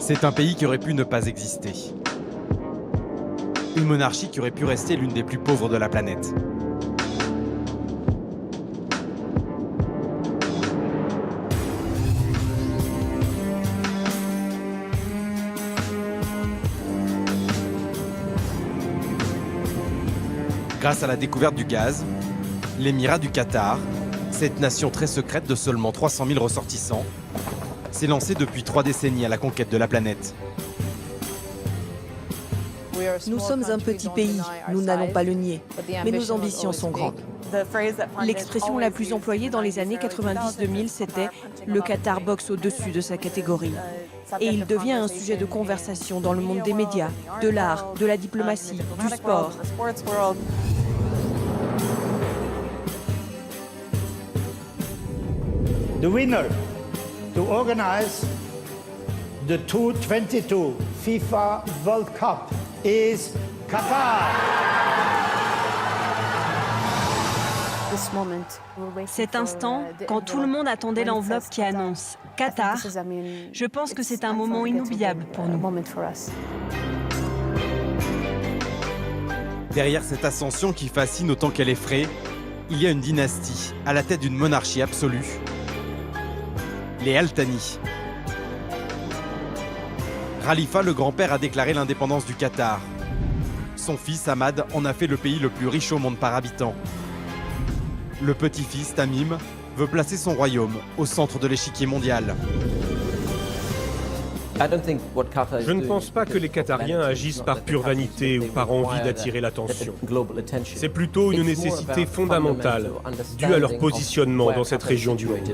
C'est un pays qui aurait pu ne pas exister. Une monarchie qui aurait pu rester l'une des plus pauvres de la planète. Grâce à la découverte du gaz, l'émirat du Qatar, cette nation très secrète de seulement 300 000 ressortissants, s'est lancé depuis 3 décennies à la conquête de la planète. Nous sommes un petit pays, nous n'allons pas le nier, mais nos ambitions sont grandes. L'expression la plus employée dans les années 90-2000, c'était « le Qatar boxe au-dessus de sa catégorie ». Et il devient un sujet de conversation dans le monde des médias, de l'art, de la diplomatie, du sport. The winner to organize the 2022 FIFA World Cup is Qatar. Cet instant, quand tout le monde attendait l'enveloppe qui annonce « Qatar », je pense que c'est un moment inoubliable pour nous. Derrière cette ascension qui fascine autant qu'elle effraie, il y a une dynastie à la tête d'une monarchie absolue. Les Al Thani. Khalifa, le grand-père, a déclaré l'indépendance du Qatar. Son fils, Ahmad, en a fait le pays le plus riche au monde par habitant. Le petit-fils, Tamim, veut placer son royaume au centre de l'échiquier mondial. Je ne pense pas que les Qatariens agissent par pure vanité ou par envie d'attirer l'attention. C'est plutôt une nécessité fondamentale, due à leur positionnement dans cette région du monde.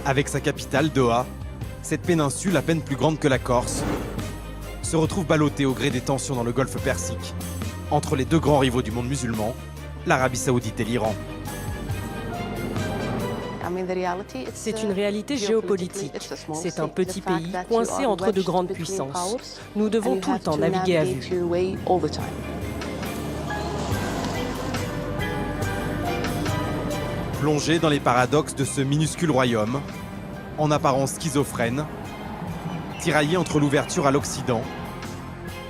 Avec sa capitale, Doha, cette péninsule à peine plus grande que la Corse se retrouve ballottée au gré des tensions dans le golfe Persique, entre les deux grands rivaux du monde musulman, l'Arabie Saoudite et l'Iran. C'est une réalité géopolitique. C'est un petit pays coincé entre de grandes puissances. Nous devons tout le temps naviguer à vue. Plongé dans les paradoxes de ce minuscule royaume, en apparence schizophrène, tiraillé entre l'ouverture à l'Occident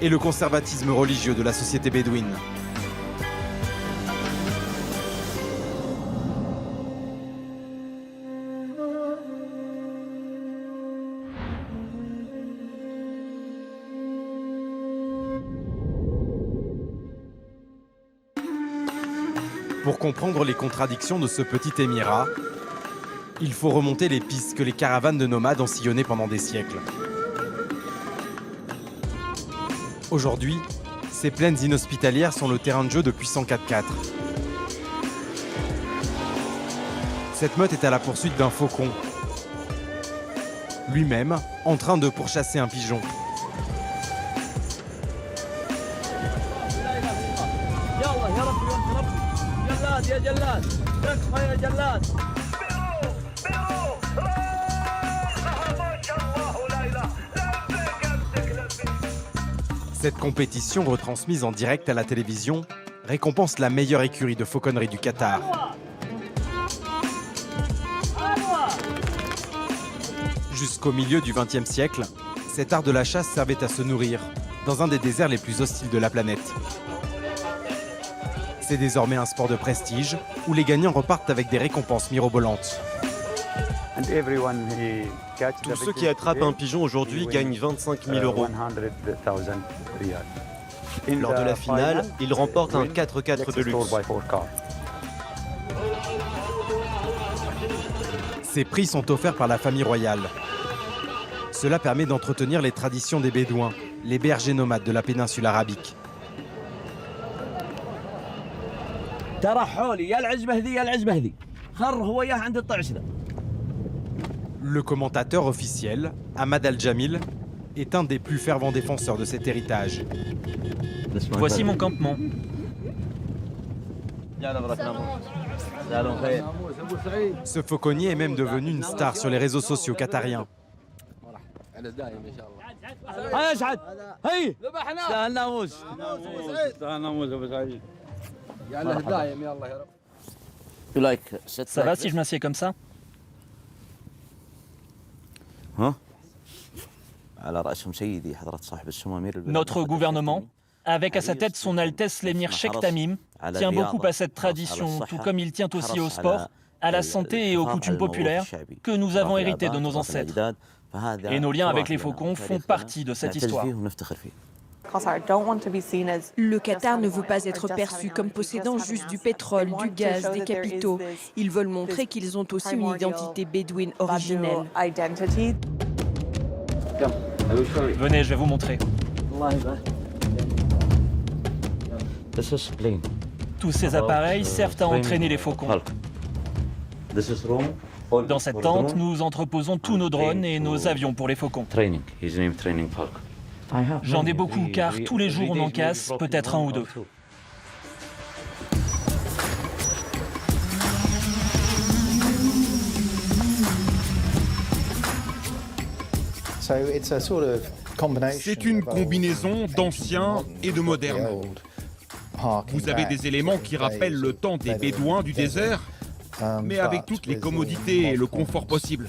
et le conservatisme religieux de la société bédouine. Pour comprendre les contradictions de ce petit émirat, il faut remonter les pistes que les caravanes de nomades ont sillonnées pendant des siècles. Aujourd'hui, ces plaines inhospitalières sont le terrain de jeu de puissants 4x4. Cette meute est à la poursuite d'un faucon, lui-même en train de pourchasser un pigeon. Cette compétition, retransmise en direct à la télévision, récompense la meilleure écurie de fauconnerie du Qatar. Jusqu'au milieu du XXe siècle, cet art de la chasse servait à se nourrir, dans un des déserts les plus hostiles de la planète. C'est désormais un sport de prestige, où les gagnants repartent avec des récompenses mirobolantes. Tous ceux qui attrapent un pigeon aujourd'hui gagnent 25 000 €. Lors de la finale, ils remportent un 4x4 de luxe. Ces prix sont offerts par la famille royale. Cela permet d'entretenir les traditions des Bédouins, les bergers nomades de la péninsule arabique. Le commentateur officiel, Ahmad Al-Jamil, est un des plus fervents défenseurs de cet héritage. Voici mon campement. Ce fauconnier est même devenu une star sur les réseaux sociaux qatariens. Ça va si je m'assieds comme ça? Notre gouvernement, avec à sa tête son Altesse l'émir Sheikh Tamim, tient beaucoup à cette tradition, tout comme il tient aussi au sport, à la santé et aux coutumes populaires que nous avons héritées de nos ancêtres. Et nos liens avec les faucons font partie de cette histoire. Le Qatar ne veut pas être perçu comme possédant juste du pétrole, du gaz, des capitaux. Ils veulent montrer qu'ils ont aussi une identité bédouine originelle. Venez, je vais vous montrer. Tous ces appareils servent à entraîner les faucons. Dans cette tente, nous entreposons tous nos drones et nos avions pour les faucons. J'en ai beaucoup car tous les jours on en casse, peut-être un ou deux. C'est une combinaison d'ancien et de moderne. Vous avez des éléments qui rappellent le temps des Bédouins du désert, mais avec toutes les commodités et le confort possible.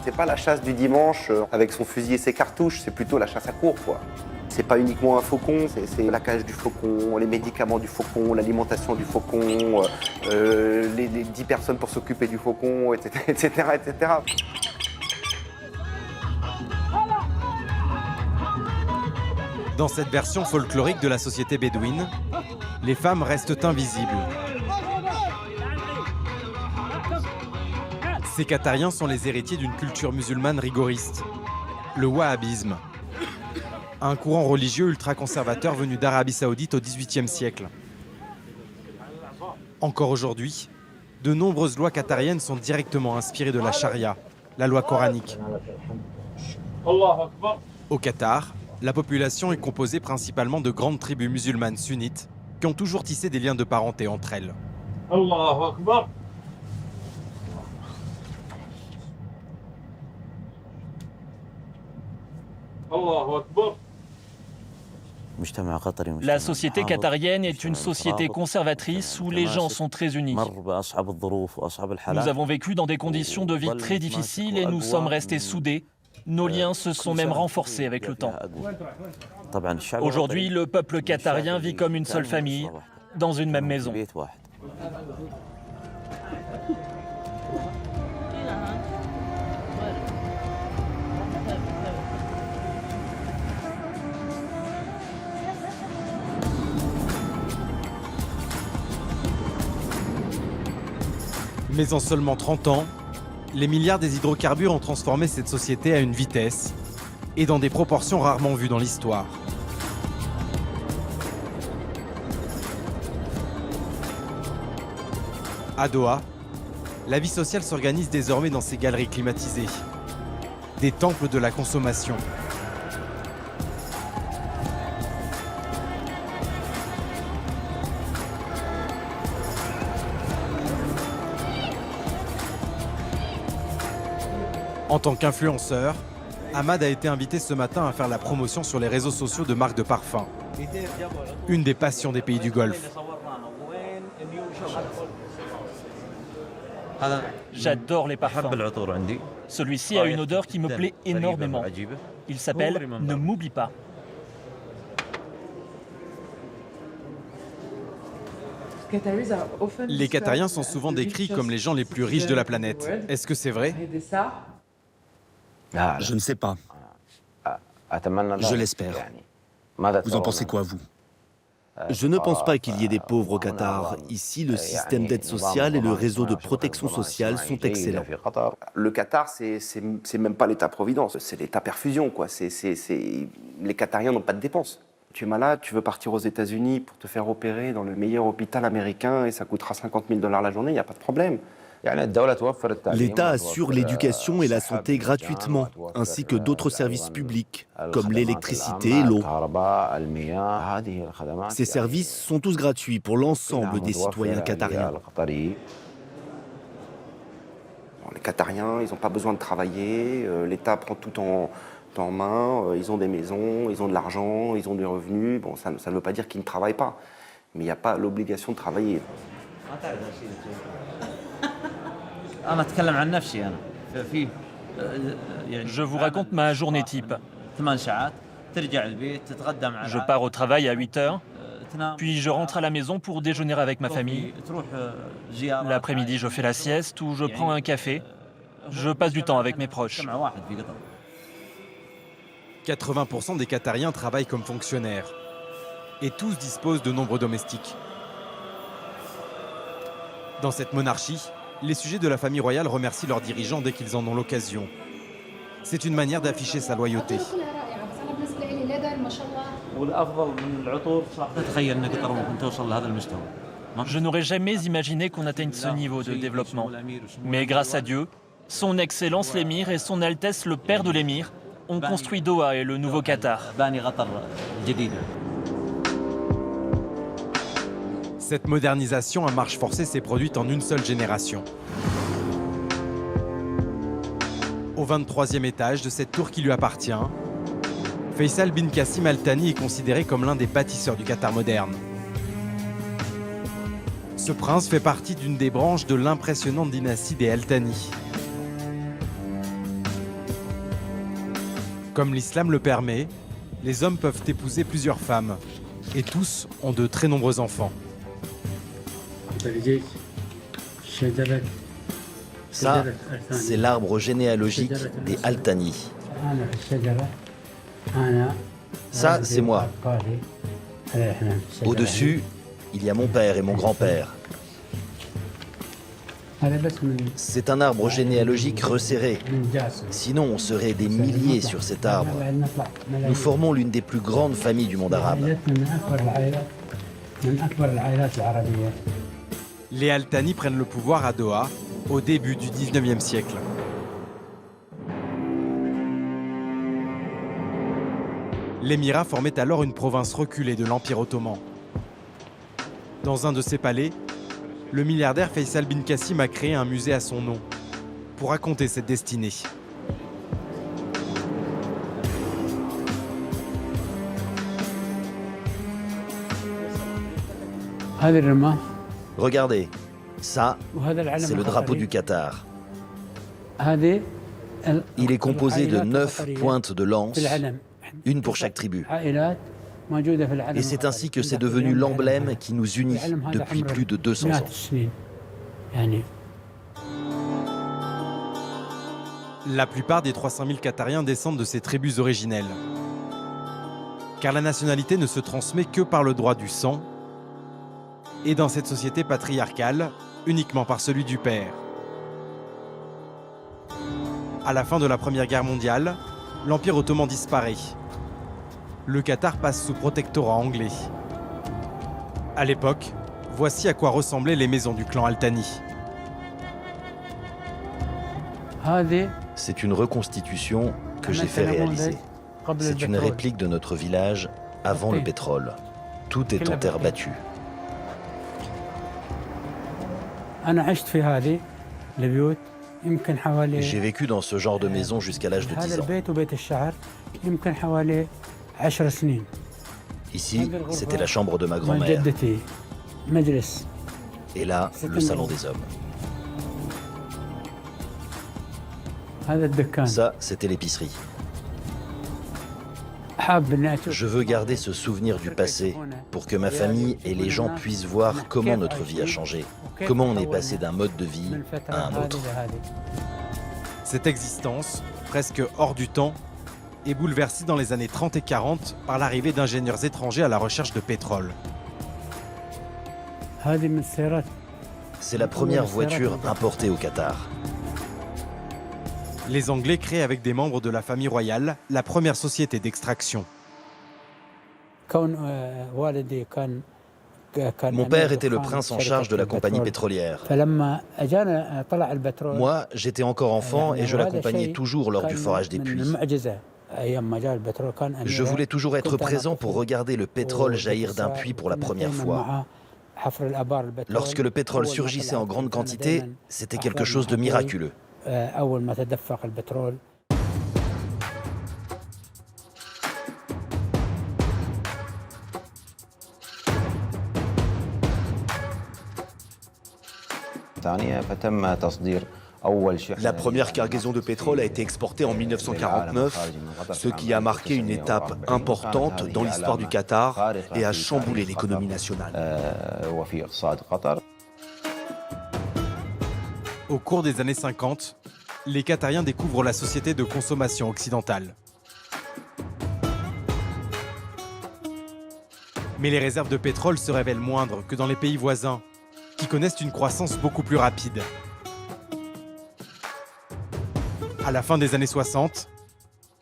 C'est pas la chasse du dimanche avec son fusil et ses cartouches, c'est plutôt la chasse à courre, quoi. C'est pas uniquement un faucon, c'est la cage du faucon, les médicaments du faucon, l'alimentation du faucon, les 10 personnes pour s'occuper du faucon, etc., etc. Dans cette version folklorique de la société bédouine, les femmes restent invisibles. Ces Qatariens sont les héritiers d'une culture musulmane rigoriste, le wahhabisme, un courant religieux ultra-conservateur venu d'Arabie Saoudite au XVIIIe siècle. Encore aujourd'hui, de nombreuses lois qatariennes sont directement inspirées de la charia, la loi coranique. Au Qatar, la population est composée principalement de grandes tribus musulmanes sunnites qui ont toujours tissé des liens de parenté entre elles. La société qatarienne est une société conservatrice où les gens sont très unis. Nous avons vécu dans des conditions de vie très difficiles et nous sommes restés soudés. Nos liens se sont même renforcés avec le temps. Aujourd'hui, le peuple qatarien vit comme une seule famille, dans une même maison. Mais en seulement 30 ans, les milliards des hydrocarbures ont transformé cette société à une vitesse et dans des proportions rarement vues dans l'histoire. À Doha, la vie sociale s'organise désormais dans ces galeries climatisées, des temples de la consommation. En tant qu'influenceur, Ahmad a été invité ce matin à faire la promotion sur les réseaux sociaux de marques de parfums. Une des passions des pays du Golfe. J'adore les parfums. Celui-ci a une odeur qui me plaît énormément. Il s'appelle « Ne m'oublie pas ». Les Qatariens sont souvent décrits comme les gens les plus riches de la planète. Est-ce que c'est vrai ? Je ne sais pas. Je l'espère. Vous en pensez quoi, vous ? Je ne pense pas qu'il y ait des pauvres au Qatar. Ici, le système d'aide sociale et le réseau de protection sociale sont excellents. Le Qatar, c'est même pas l'État-providence, c'est l'État-perfusion, quoi. Les Qatariens n'ont pas de dépenses. Tu es malade, tu veux partir aux États-Unis pour te faire opérer dans le meilleur hôpital américain et ça coûtera 50 000 $ la journée, il n'y a pas de problème. L'État assure l'éducation et la santé gratuitement, ainsi que d'autres services publics, comme l'électricité et l'eau. Ces services sont tous gratuits pour l'ensemble des citoyens qatariens. Les Qatariens, ils n'ont pas besoin de travailler, l'État prend tout en main, ils ont des maisons, ils ont de l'argent, ils ont des revenus. Bon, ça ne veut pas dire qu'ils ne travaillent pas, mais il n'y a pas l'obligation de travailler. Je vous raconte ma journée type. Je pars au travail à 8 heures, puis je rentre à la maison pour déjeuner avec ma famille. L'après-midi, je fais la sieste ou je prends un café. Je passe du temps avec mes proches. 80% des Qatariens travaillent comme fonctionnaires. Et tous disposent de nombreux domestiques. Dans cette monarchie, les sujets de la famille royale remercient leurs dirigeants dès qu'ils en ont l'occasion. C'est une manière d'afficher sa loyauté. Je n'aurais jamais imaginé qu'on atteigne ce niveau de développement. Mais grâce à Dieu, son Excellence l'émir et son Altesse le Père de l'émir ont construit Doha et le nouveau Qatar. Cette modernisation à marche forcée s'est produite en une seule génération. Au 23e étage de cette tour qui lui appartient, Faisal bin Qassim Al Thani est considéré comme l'un des bâtisseurs du Qatar moderne. Ce prince fait partie d'une des branches de l'impressionnante dynastie des Al Thani. Comme l'islam le permet, les hommes peuvent épouser plusieurs femmes, et tous ont de très nombreux enfants. Ça, c'est l'arbre généalogique des Al Thani. Ça, c'est moi. Au-dessus, il y a mon père et mon grand-père. C'est un arbre généalogique resserré. Sinon, on serait des milliers sur cet arbre. Nous formons l'une des plus grandes familles du monde arabe. Les Al Thani prennent le pouvoir à Doha au début du 19e siècle. L'émirat formait alors une province reculée de l'Empire ottoman. Dans un de ses palais, le milliardaire Faisal bin Qassim a créé un musée à son nom pour raconter cette destinée. Regardez, ça, c'est le drapeau du Qatar. Il est composé de 9 pointes de lance, une pour chaque tribu. Et c'est ainsi que c'est devenu l'emblème qui nous unit depuis plus de 200 ans. La plupart des 300 000 Qatariens descendent de ces tribus originelles. Car la nationalité ne se transmet que par le droit du sang, et dans cette société patriarcale, uniquement par celui du père. À la fin de la Première Guerre mondiale, l'Empire ottoman disparaît. Le Qatar passe sous protectorat anglais. À l'époque, voici à quoi ressemblaient les maisons du clan Al Thani. C'est une reconstitution que j'ai fait réaliser. C'est une réplique de notre village avant le pétrole. Tout est en terre battue. J'ai vécu dans ce genre de maison jusqu'à l'âge de 10 ans. Ici, c'était la chambre de ma grand-mère. Et là, le salon des hommes. Ça, c'était l'épicerie. Je veux garder ce souvenir du passé pour que ma famille et les gens puissent voir comment notre vie a changé, comment on est passé d'un mode de vie à un autre. Cette existence, presque hors du temps, est bouleversée dans les années 30 et 40 par l'arrivée d'ingénieurs étrangers à la recherche de pétrole. C'est la première voiture importée au Qatar. Les Anglais créent avec des membres de la famille royale la première société d'extraction. Mon père était le prince en charge de la compagnie pétrolière. Moi, j'étais encore enfant et je l'accompagnais toujours lors du forage des puits. Je voulais toujours être présent pour regarder le pétrole jaillir d'un puits pour la première fois. Lorsque le pétrole surgissait en grande quantité, c'était quelque chose de miraculeux. La première cargaison de pétrole a été exportée en 1949, ce qui a marqué une étape importante dans l'histoire du Qatar et a chamboulé l'économie nationale. Au cours des années 50, les Qatariens découvrent la société de consommation occidentale. Mais les réserves de pétrole se révèlent moindres que dans les pays voisins, qui connaissent une croissance beaucoup plus rapide. À la fin des années 60,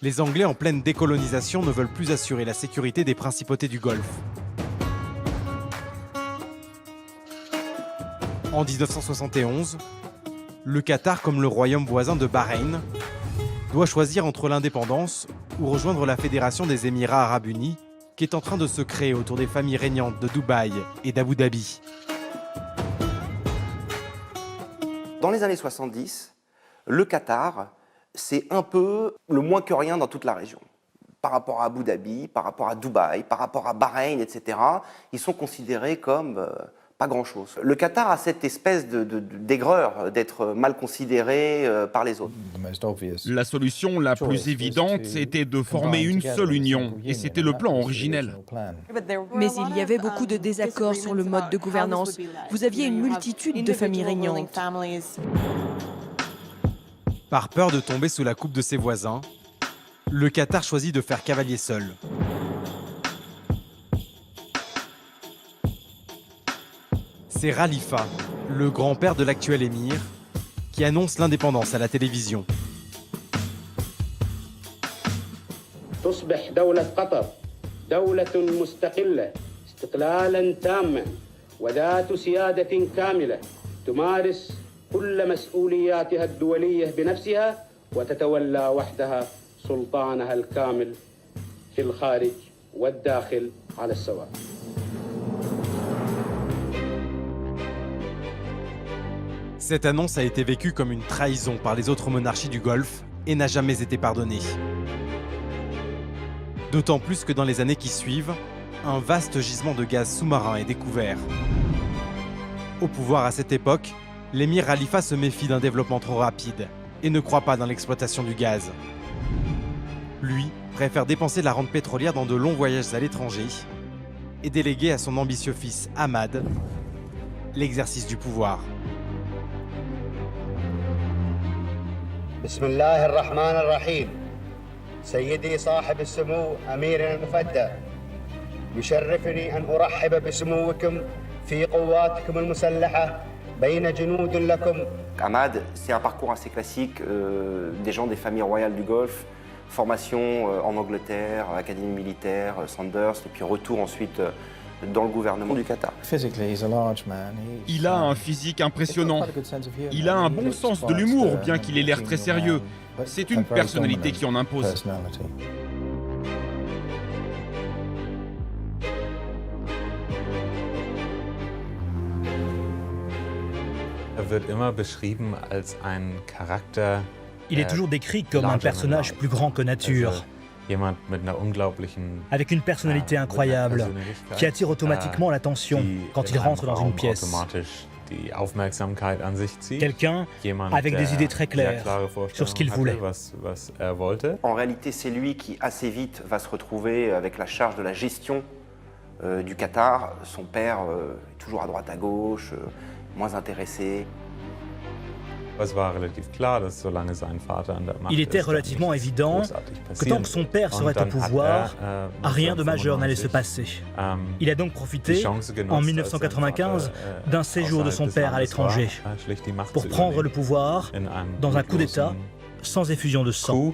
les Anglais en pleine décolonisation ne veulent plus assurer la sécurité des principautés du Golfe. En 1971, le Qatar, comme le royaume voisin de Bahreïn, doit choisir entre l'indépendance ou rejoindre la Fédération des Émirats arabes unis, qui est en train de se créer autour des familles régnantes de Dubaï et d'Abu Dhabi. Dans les années 70, le Qatar, c'est un peu le moins que rien dans toute la région. Par rapport à Abu Dhabi, par rapport à Dubaï, par rapport à Bahreïn, etc., ils sont considérés comme pas grand-chose. Le Qatar a cette espèce d'aigreur d'être mal considéré par les autres. La solution la plus évidente, c'était de former une seule union, et c'était le plan originel. Mais il y avait beaucoup de désaccords sur le mode de gouvernance. Vous aviez une multitude de familles régnantes. Par peur de tomber sous la coupe de ses voisins, le Qatar choisit de faire cavalier seul. C'est Khalifa, le grand-père de l'actuel émir, qui annonce l'indépendance à la télévision. تصبح دولة قطر دولة مستقلة استقلالا تاما وذات سيادة كاملة تمارس كل مسؤولياتها الدولية بنفسها وتتولى وحدها سلطانها الكامل في الخارج والداخل على السواء. Cette annonce a été vécue comme une trahison par les autres monarchies du Golfe et n'a jamais été pardonnée. D'autant plus que dans les années qui suivent, un vaste gisement de gaz sous-marin est découvert. Au pouvoir à cette époque, l'émir Khalifa se méfie d'un développement trop rapide et ne croit pas dans l'exploitation du gaz. Lui préfère dépenser la rente pétrolière dans de longs voyages à l'étranger et déléguer à son ambitieux fils Ahmad l'exercice du pouvoir. بسم الله الرحمن الرحيم سيدي صاحب السمو أميرنا المفدى يشرفني أن أرحب بسموكم في قواتكم المسلحة بين جنود لكم. Ahmad, c'est un parcours assez classique des gens des familles royales du Golfe, formation en Angleterre, académie militaire, Sandhurst, et puis retour ensuite dans le gouvernement du Qatar. Il a un physique impressionnant. Il a un bon sens de l'humour, bien qu'il ait l'air très sérieux. C'est une personnalité qui en impose. Il est toujours décrit comme un personnage plus grand que nature, avec une personnalité incroyable, qui attire automatiquement l'attention quand il rentre dans une pièce. Quelqu'un avec des idées très claires sur ce qu'il voulait. En réalité, c'est lui qui assez vite va se retrouver avec la charge de la gestion du Qatar. Son père est toujours à droite à gauche, moins intéressé. Il était relativement évident que tant que son père serait au pouvoir, rien de majeur n'allait se passer. Il a donc profité, en 1995, d'un séjour de son père à l'étranger pour prendre le pouvoir dans un coup d'État sans effusion de sang.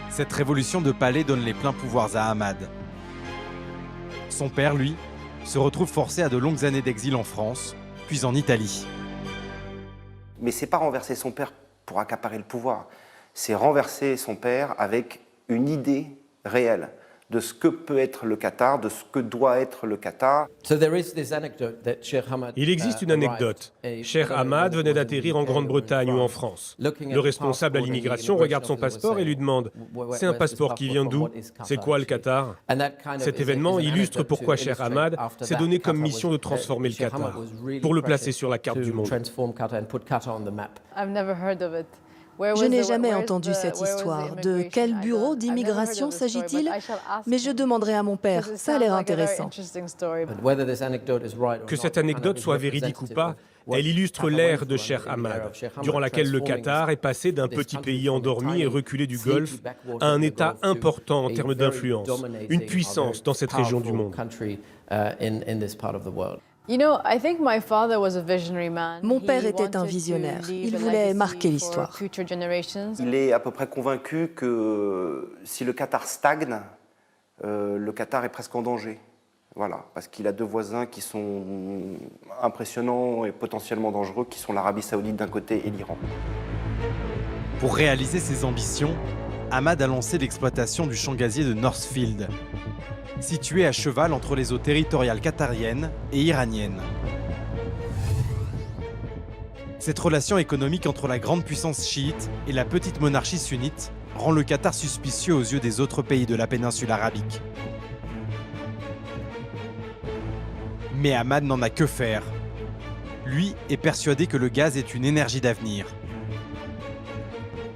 Cette révolution de palais donne les pleins pouvoirs à Ahmad. Son père, lui, se retrouve forcé à de longues années d'exil en France, puis en Italie. Mais c'est pas renverser son père pour accaparer le pouvoir, c'est renverser son père avec une idée réelle de ce que peut être le Qatar, de ce que doit être le Qatar. Il existe une anecdote. Cheikh Hamad venait d'atterrir en Grande-Bretagne ou en France. Le responsable à l'immigration regarde son passeport et lui demande « C'est un passeport qui vient d'où? C'est quoi le Qatar ?» Cet événement illustre pourquoi Cheikh Hamad s'est donné comme mission de transformer le Qatar, pour le placer sur la carte du monde. Je n'ai jamais entendu cette histoire. De quel bureau d'immigration s'agit-il? Mais je demanderai à mon père, ça a l'air intéressant. Que cette anecdote soit véridique ou pas, elle illustre l'ère de Cheikh Hamad, durant laquelle le Qatar est passé d'un petit pays endormi et reculé du Golfe à un État important en termes d'influence, une puissance dans cette région du monde. Mon père était un visionnaire. Il voulait marquer l'histoire. Il est à peu près convaincu que si le Qatar stagne, le Qatar est presque en danger. Voilà, parce qu'il a deux voisins qui sont impressionnants et potentiellement dangereux, qui sont l'Arabie Saoudite d'un côté et l'Iran. Pour réaliser ses ambitions, Hamad a lancé l'exploitation du champ gazier de Northfield, situé à cheval entre les eaux territoriales qatariennes et iraniennes. Cette relation économique entre la grande puissance chiite et la petite monarchie sunnite rend le Qatar suspicieux aux yeux des autres pays de la péninsule arabique. Mais Hamad n'en a que faire. Lui est persuadé que le gaz est une énergie d'avenir.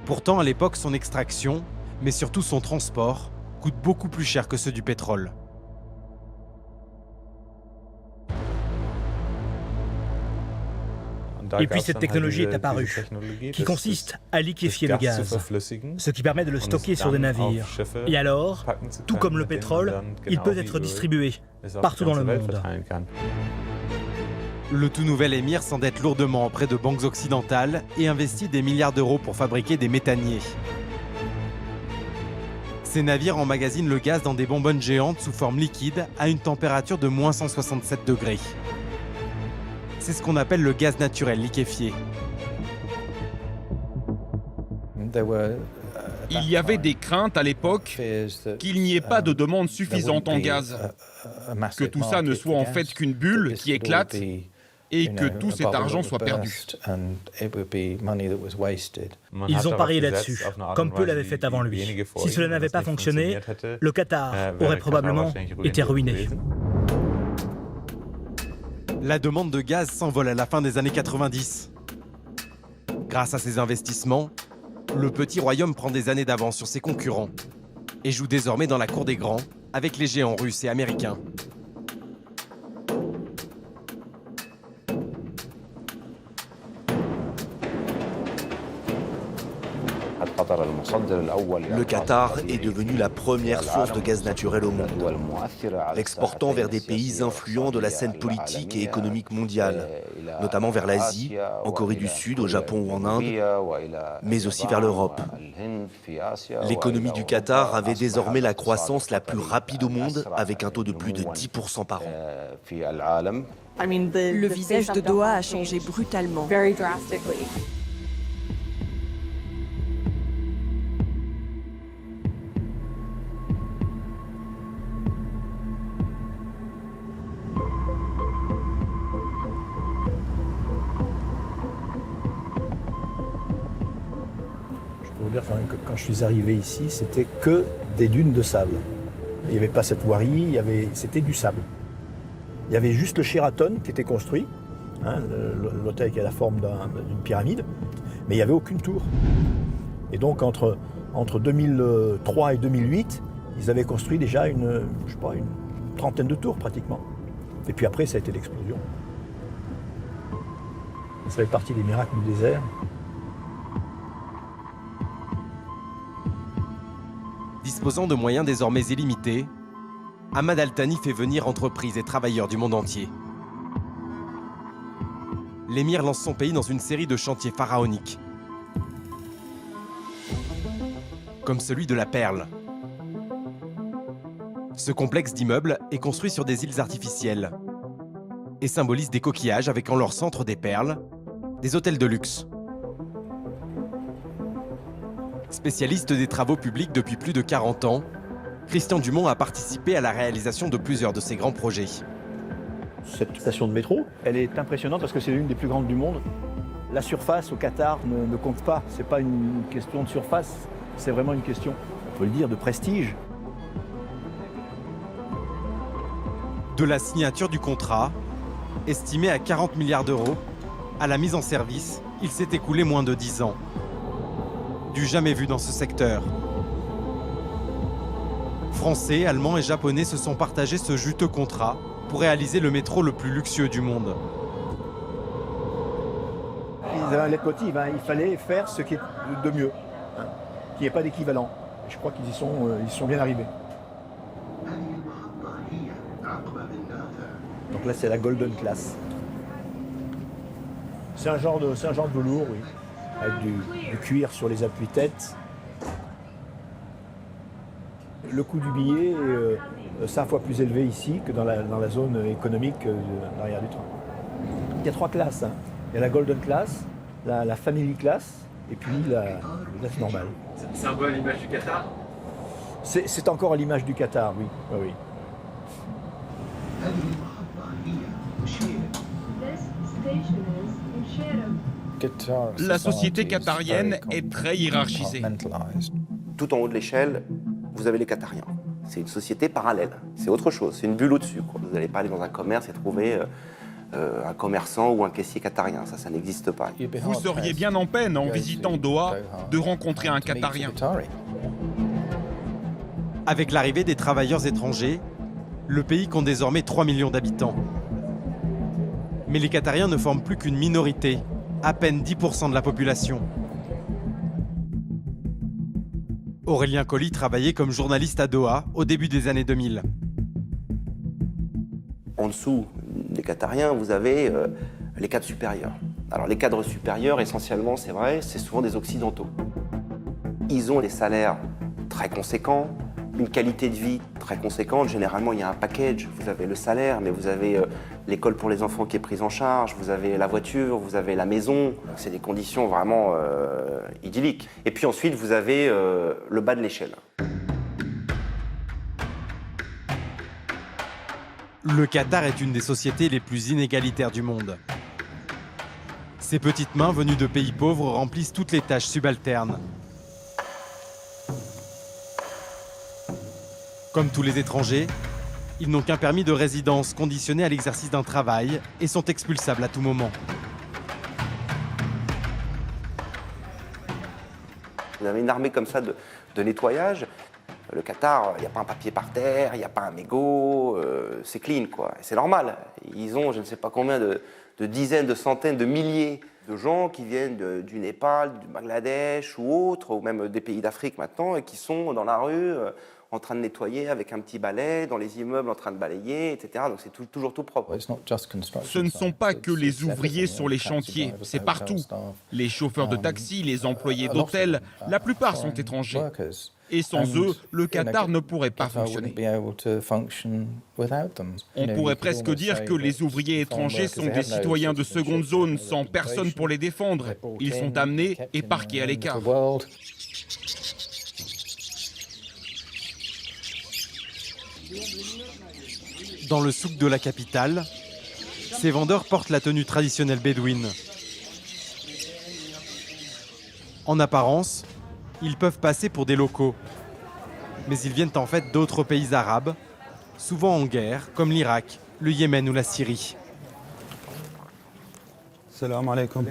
Pourtant, à l'époque, son extraction, mais surtout son transport, coûte beaucoup plus cher que ceux du pétrole. Et puis cette technologie est apparue, qui consiste à liquéfier le gaz, ce qui permet de le stocker sur des navires. Et alors, tout comme le pétrole, il peut être distribué partout dans le monde. Le tout nouvel émir s'endette lourdement auprès de banques occidentales et investit des milliards d'euros pour fabriquer des méthaniers. Ces navires emmagasinent le gaz dans des bonbonnes géantes sous forme liquide à une température de moins 167 degrés. C'est ce qu'on appelle le gaz naturel liquéfié. Il y avait des craintes à l'époque qu'il n'y ait pas de demande suffisante en gaz, que tout ça ne soit en fait qu'une bulle qui éclate et que tout cet argent soit perdu. Ils ont parié là-dessus, comme peu l'avaient fait avant lui. Si cela n'avait pas fonctionné, le Qatar aurait probablement été ruiné. La demande de gaz s'envole à la fin des années 90. Grâce à ces investissements, le petit royaume prend des années d'avance sur ses concurrents et joue désormais dans la cour des grands avec les géants russes et américains. Le Qatar est devenu la première source de gaz naturel au monde, l'exportant vers des pays influents de la scène politique et économique mondiale, notamment vers l'Asie, en Corée du Sud, au Japon ou en Inde, mais aussi vers l'Europe. L'économie du Qatar avait désormais la croissance la plus rapide au monde, avec un taux de plus de 10% par an. Le visage de Doha a changé brutalement. Quand je suis arrivé ici, c'était que des dunes de sable. Il n'y avait pas cette voirie, c'était du sable. Il y avait juste le Sheraton qui était construit, hein, l'hôtel qui a la forme d'une pyramide, mais il n'y avait aucune tour. Et donc entre 2003 et 2008, ils avaient construit déjà une trentaine de tours pratiquement. Et puis après, ça a été l'explosion. Ça fait partie des miracles du désert. Disposant de moyens désormais illimités, Hamad Al Thani fait venir entreprises et travailleurs du monde entier. L'émir lance son pays dans une série de chantiers pharaoniques, comme celui de la Perle. Ce complexe d'immeubles est construit sur des îles artificielles et symbolise des coquillages avec en leur centre des perles, des hôtels de luxe. Spécialiste des travaux publics depuis plus de 40 ans, Christian Dumont a participé à la réalisation de plusieurs de ces grands projets. Cette station de métro, elle est impressionnante parce que c'est l'une des plus grandes du monde. La surface au Qatar ne compte pas. Ce n'est pas une question de surface, c'est vraiment une question, on peut le dire, de prestige. De la signature du contrat, estimé à 40 milliards d'euros, à la mise en service, il s'est écoulé moins de 10 ans. Du jamais vu dans ce secteur. Français, Allemands et Japonais se sont partagés ce juteux contrat pour réaliser le métro le plus luxueux du monde. Ils avaient un leitmotiv, il fallait faire ce qui est de mieux, qu'il n'y ait pas d'équivalent. Je crois qu'ils y sont bien arrivés. Donc là, c'est la Golden Class. C'est un genre de velours, oui, avec du cuir sur les appuis-têtes. Le coût du billet est 5 fois plus élevé ici que dans la zone économique de l'arrière du train. Il y a 3 classes. Il y a la Golden Class, la Family Class et puis la classe normale. C'est un peu à l'image du Qatar? C'est encore à l'image du Qatar, oui. Oui. La société qatarienne est très hiérarchisée. Tout en haut de l'échelle, vous avez les Qatariens. C'est une société parallèle, c'est autre chose, c'est une bulle au-dessus. Vous n'allez pas aller dans un commerce et trouver un commerçant ou un caissier qatarien, ça n'existe pas. Vous seriez bien en peine, en visitant Doha, de rencontrer un Qatarien. Avec l'arrivée des travailleurs étrangers, le pays compte désormais 3 millions d'habitants. Mais les Qatariens ne forment plus qu'une minorité, à peine 10% de la population. Aurélien Colli travaillait comme journaliste à Doha au début des années 2000. En dessous des Qatariens, vous avez les cadres supérieurs. Alors les cadres supérieurs, essentiellement, c'est vrai, c'est souvent des Occidentaux. Ils ont des salaires très conséquents, une qualité de vie très conséquente. Généralement, il y a un package. Vous avez le salaire, mais vous avez l'école pour les enfants qui est prise en charge, vous avez la voiture, vous avez la maison. C'est des conditions vraiment idylliques. Et puis ensuite, vous avez le bas de l'échelle. Le Qatar est une des sociétés les plus inégalitaires du monde. Ces petites mains venues de pays pauvres remplissent toutes les tâches subalternes. Comme tous les étrangers, ils n'ont qu'un permis de résidence conditionné à l'exercice d'un travail et sont expulsables à tout moment. Vous avez une armée comme ça de nettoyage. Le Qatar, il n'y a pas un papier par terre, il n'y a pas un mégot, c'est clean, quoi. C'est normal. Ils ont je ne sais pas combien de dizaines, de centaines, de milliers de gens qui viennent du Népal, du Bangladesh ou autres, ou même des pays d'Afrique maintenant, et qui sont dans la rue en train de nettoyer avec un petit balai, dans les immeubles en train de balayer, etc. Donc c'est toujours tout propre. Ce ne sont pas que les ouvriers sur les chantiers, c'est partout. Les chauffeurs de taxi, les employés d'hôtel, la plupart sont étrangers. Et sans eux, le Qatar ne pourrait pas fonctionner. On pourrait presque dire que les ouvriers étrangers sont des citoyens de seconde zone, sans personne pour les défendre. Ils sont amenés et parqués à l'écart. Dans le souk de la capitale, ces vendeurs portent la tenue traditionnelle bédouine. En apparence, ils peuvent passer pour des locaux. Mais ils viennent en fait d'autres pays arabes, souvent en guerre, comme l'Irak, le Yémen ou la Syrie. Salam alaikum.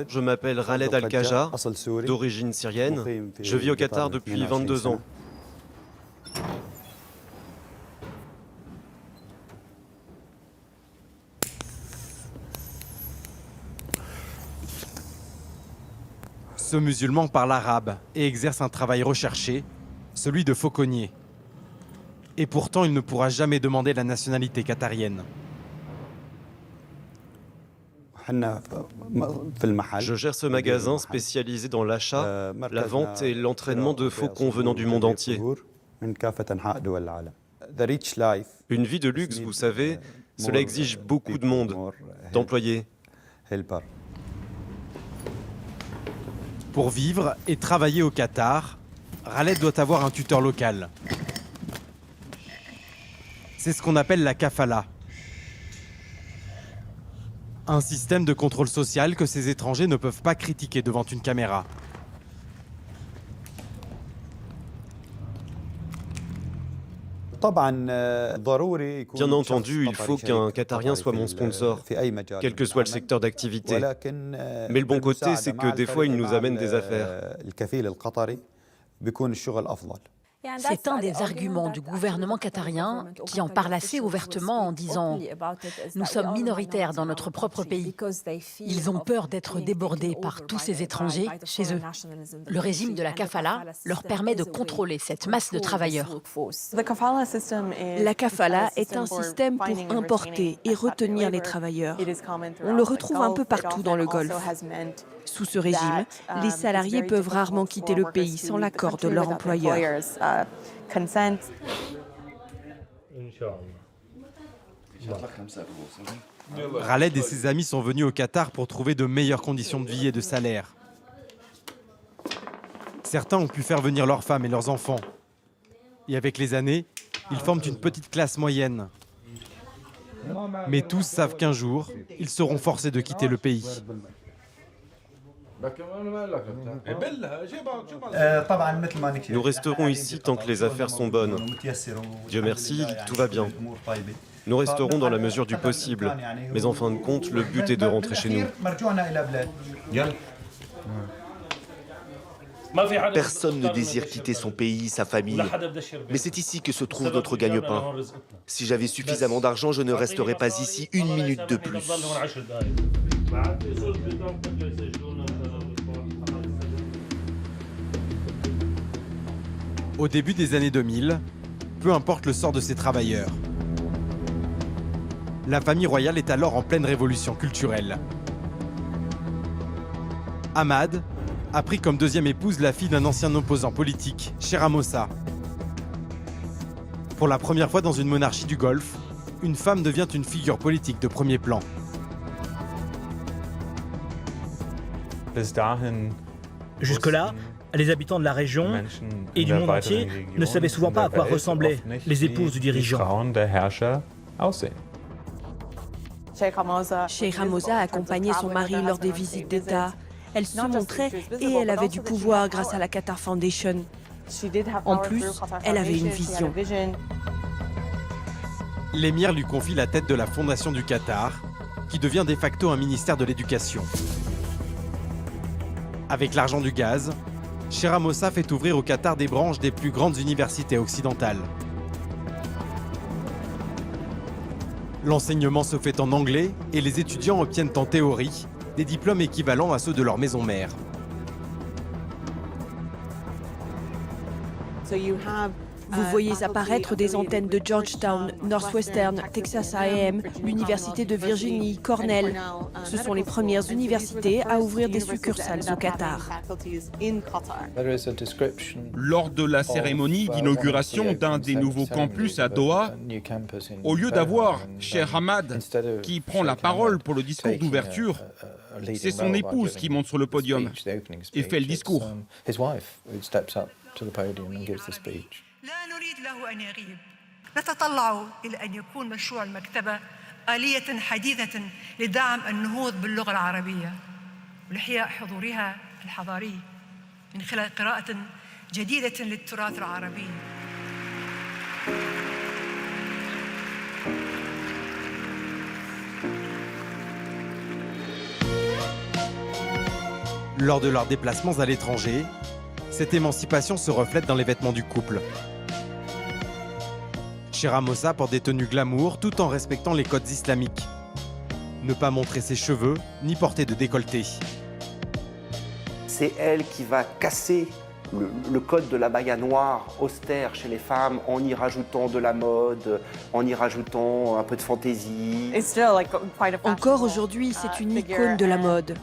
Je m'appelle Khaled Al-Kaja, d'origine syrienne. Je vis au Qatar depuis 22 ans. Ce musulman parle arabe et exerce un travail recherché, celui de fauconnier. Et pourtant, il ne pourra jamais demander la nationalité qatarienne. Je gère ce magasin spécialisé dans l'achat, la vente et l'entraînement de faucons venant du monde entier. Une vie de luxe, vous savez, cela exige beaucoup de monde, d'employés. Pour vivre et travailler au Qatar, Khaled doit avoir un tuteur local. C'est ce qu'on appelle la kafala. Un système de contrôle social que ces étrangers ne peuvent pas critiquer devant une caméra. Bien entendu, il faut qu'un Qatarien soit mon sponsor, quel que soit le secteur d'activité. Mais le bon côté, c'est que des fois, il nous amène des affaires. C'est un des arguments du gouvernement qatarien qui en parle assez ouvertement en disant « Nous sommes minoritaires dans notre propre pays. Ils ont peur d'être débordés par tous ces étrangers chez eux. Le régime de la kafala leur permet de contrôler cette masse de travailleurs. » La kafala est un système pour importer et retenir les travailleurs. On le retrouve un peu partout dans le Golfe. Sous ce régime, les salariés peuvent rarement quitter le pays sans l'accord de leur employeur. Khaled et ses amis sont venus au Qatar pour trouver de meilleures conditions de vie et de salaire. Certains ont pu faire venir leurs femmes et leurs enfants. Et avec les années, ils forment une petite classe moyenne. Mais tous savent qu'un jour, ils seront forcés de quitter le pays. Nous resterons ici tant que les affaires sont bonnes. Dieu merci, tout va bien. Nous resterons dans la mesure du possible. Mais en fin de compte, le but est de rentrer chez nous. Personne ne désire quitter son pays, sa famille. Mais c'est ici que se trouve notre gagne-pain. Si j'avais suffisamment d'argent, je ne resterais pas ici une minute de plus. Au début des années 2000, peu importe le sort de ces travailleurs. La famille royale est alors en pleine révolution culturelle. Ahmad a pris comme deuxième épouse la fille d'un ancien opposant politique, Shera Mossa. Pour la première fois dans une monarchie du Golfe, une femme devient une figure politique de premier plan. Jusque-là, les habitants de la région et du monde entier ne savaient souvent pas à quoi ressemblaient les épouses du dirigeant. Sheikha Mossa accompagnait son mari lors des visites d'État. Elle se montrait et elle avait du pouvoir grâce à la Qatar Foundation. En plus, elle avait une vision. L'émir lui confie la tête de la fondation du Qatar, qui devient de facto un ministère de l'éducation. Avec l'argent du gaz, Shera Mossa fait ouvrir au Qatar des branches des plus grandes universités occidentales. L'enseignement se fait en anglais et les étudiants obtiennent en théorie des diplômes équivalents à ceux de leur maison mère. Vous voyez apparaître des antennes de Georgetown, Northwestern, Texas A&M, l'Université de Virginie, Cornell. Ce sont les premières universités à ouvrir des succursales au Qatar. Lors de la cérémonie d'inauguration d'un des nouveaux campus à Doha, au lieu d'avoir Cheikh Ahmad qui prend la parole pour le discours d'ouverture, c'est son épouse qui monte sur le podium et fait le discours. لا نريد له أن يغيب. نتطلع إلى أن يكون مشروع المكتبة آلية حديثة لدعم النهوض باللغة العربية ولإحياء حضورها الحضاري من خلال قراءة جديدة للتراث العربي. Lors de leurs déplacements à l'étranger, cette émancipation se reflète dans les vêtements du couple. Shera Mossa porte des tenues glamour tout en respectant les codes islamiques. Ne pas montrer ses cheveux, ni porter de décolleté. C'est elle qui va casser le code de la baya noire austère chez les femmes en y rajoutant de la mode, en y rajoutant un peu de fantaisie. Encore aujourd'hui, c'est une icône de la mode.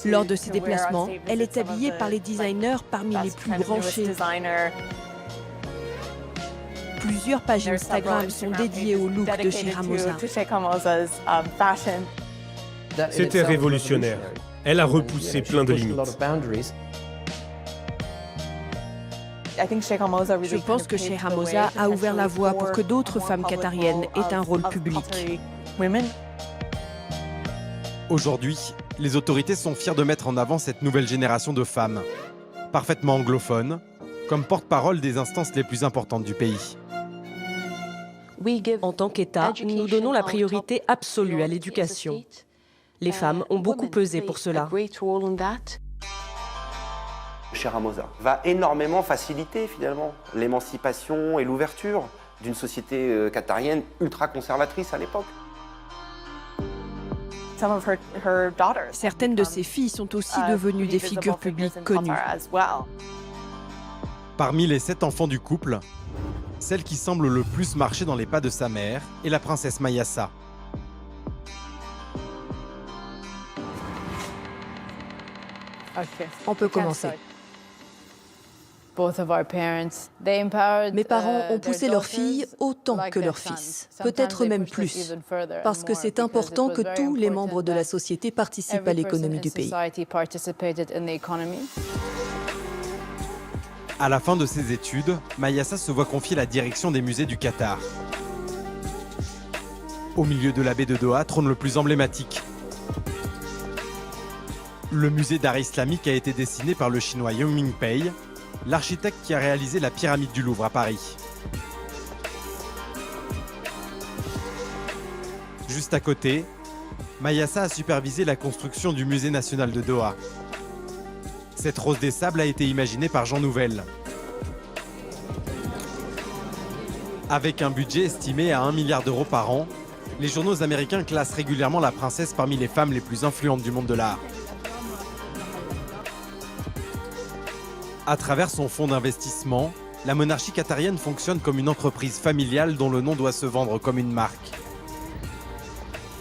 Lors de ses déplacements, elle est habillée par les designers parmi les plus branchés. Plusieurs pages Instagram sont dédiées au look de Shera Mossa. C'était révolutionnaire. Elle a repoussé plein de limites. Je pense que Sheikh Hamza a ouvert la voie pour que d'autres femmes qatariennes aient un rôle public. Aujourd'hui, les autorités sont fières de mettre en avant cette nouvelle génération de femmes, parfaitement anglophones, comme porte-parole des instances les plus importantes du pays. En tant qu'État, nous donnons la priorité absolue à l'éducation. Les femmes ont beaucoup pesé pour cela. Sheikh Hamza va énormément faciliter finalement l'émancipation et l'ouverture d'une société qatarienne ultra conservatrice à l'époque. Certaines de ses filles sont aussi devenues des figures publiques connues. Parmi les 7 enfants du couple, celle qui semble le plus marcher dans les pas de sa mère est la princesse Mayasa. On peut commencer. Mes parents ont poussé leurs filles autant que leurs fils, peut-être même plus, parce que c'est important que tous les membres de la société participent à l'économie du pays. À la fin de ses études, Mayasa se voit confier la direction des musées du Qatar. Au milieu de la baie de Doha trône le plus emblématique. Le musée d'art islamique a été dessiné par le chinois Yong Mingpei, l'architecte qui a réalisé la pyramide du Louvre à Paris. Juste à côté, Mayasa a supervisé la construction du musée national de Doha. Cette rose des sables a été imaginée par Jean Nouvel. Avec un budget estimé à 1 milliard d'euros par an, les journaux américains classent régulièrement la princesse parmi les femmes les plus influentes du monde de l'art. À travers son fonds d'investissement, la monarchie qatarienne fonctionne comme une entreprise familiale dont le nom doit se vendre comme une marque.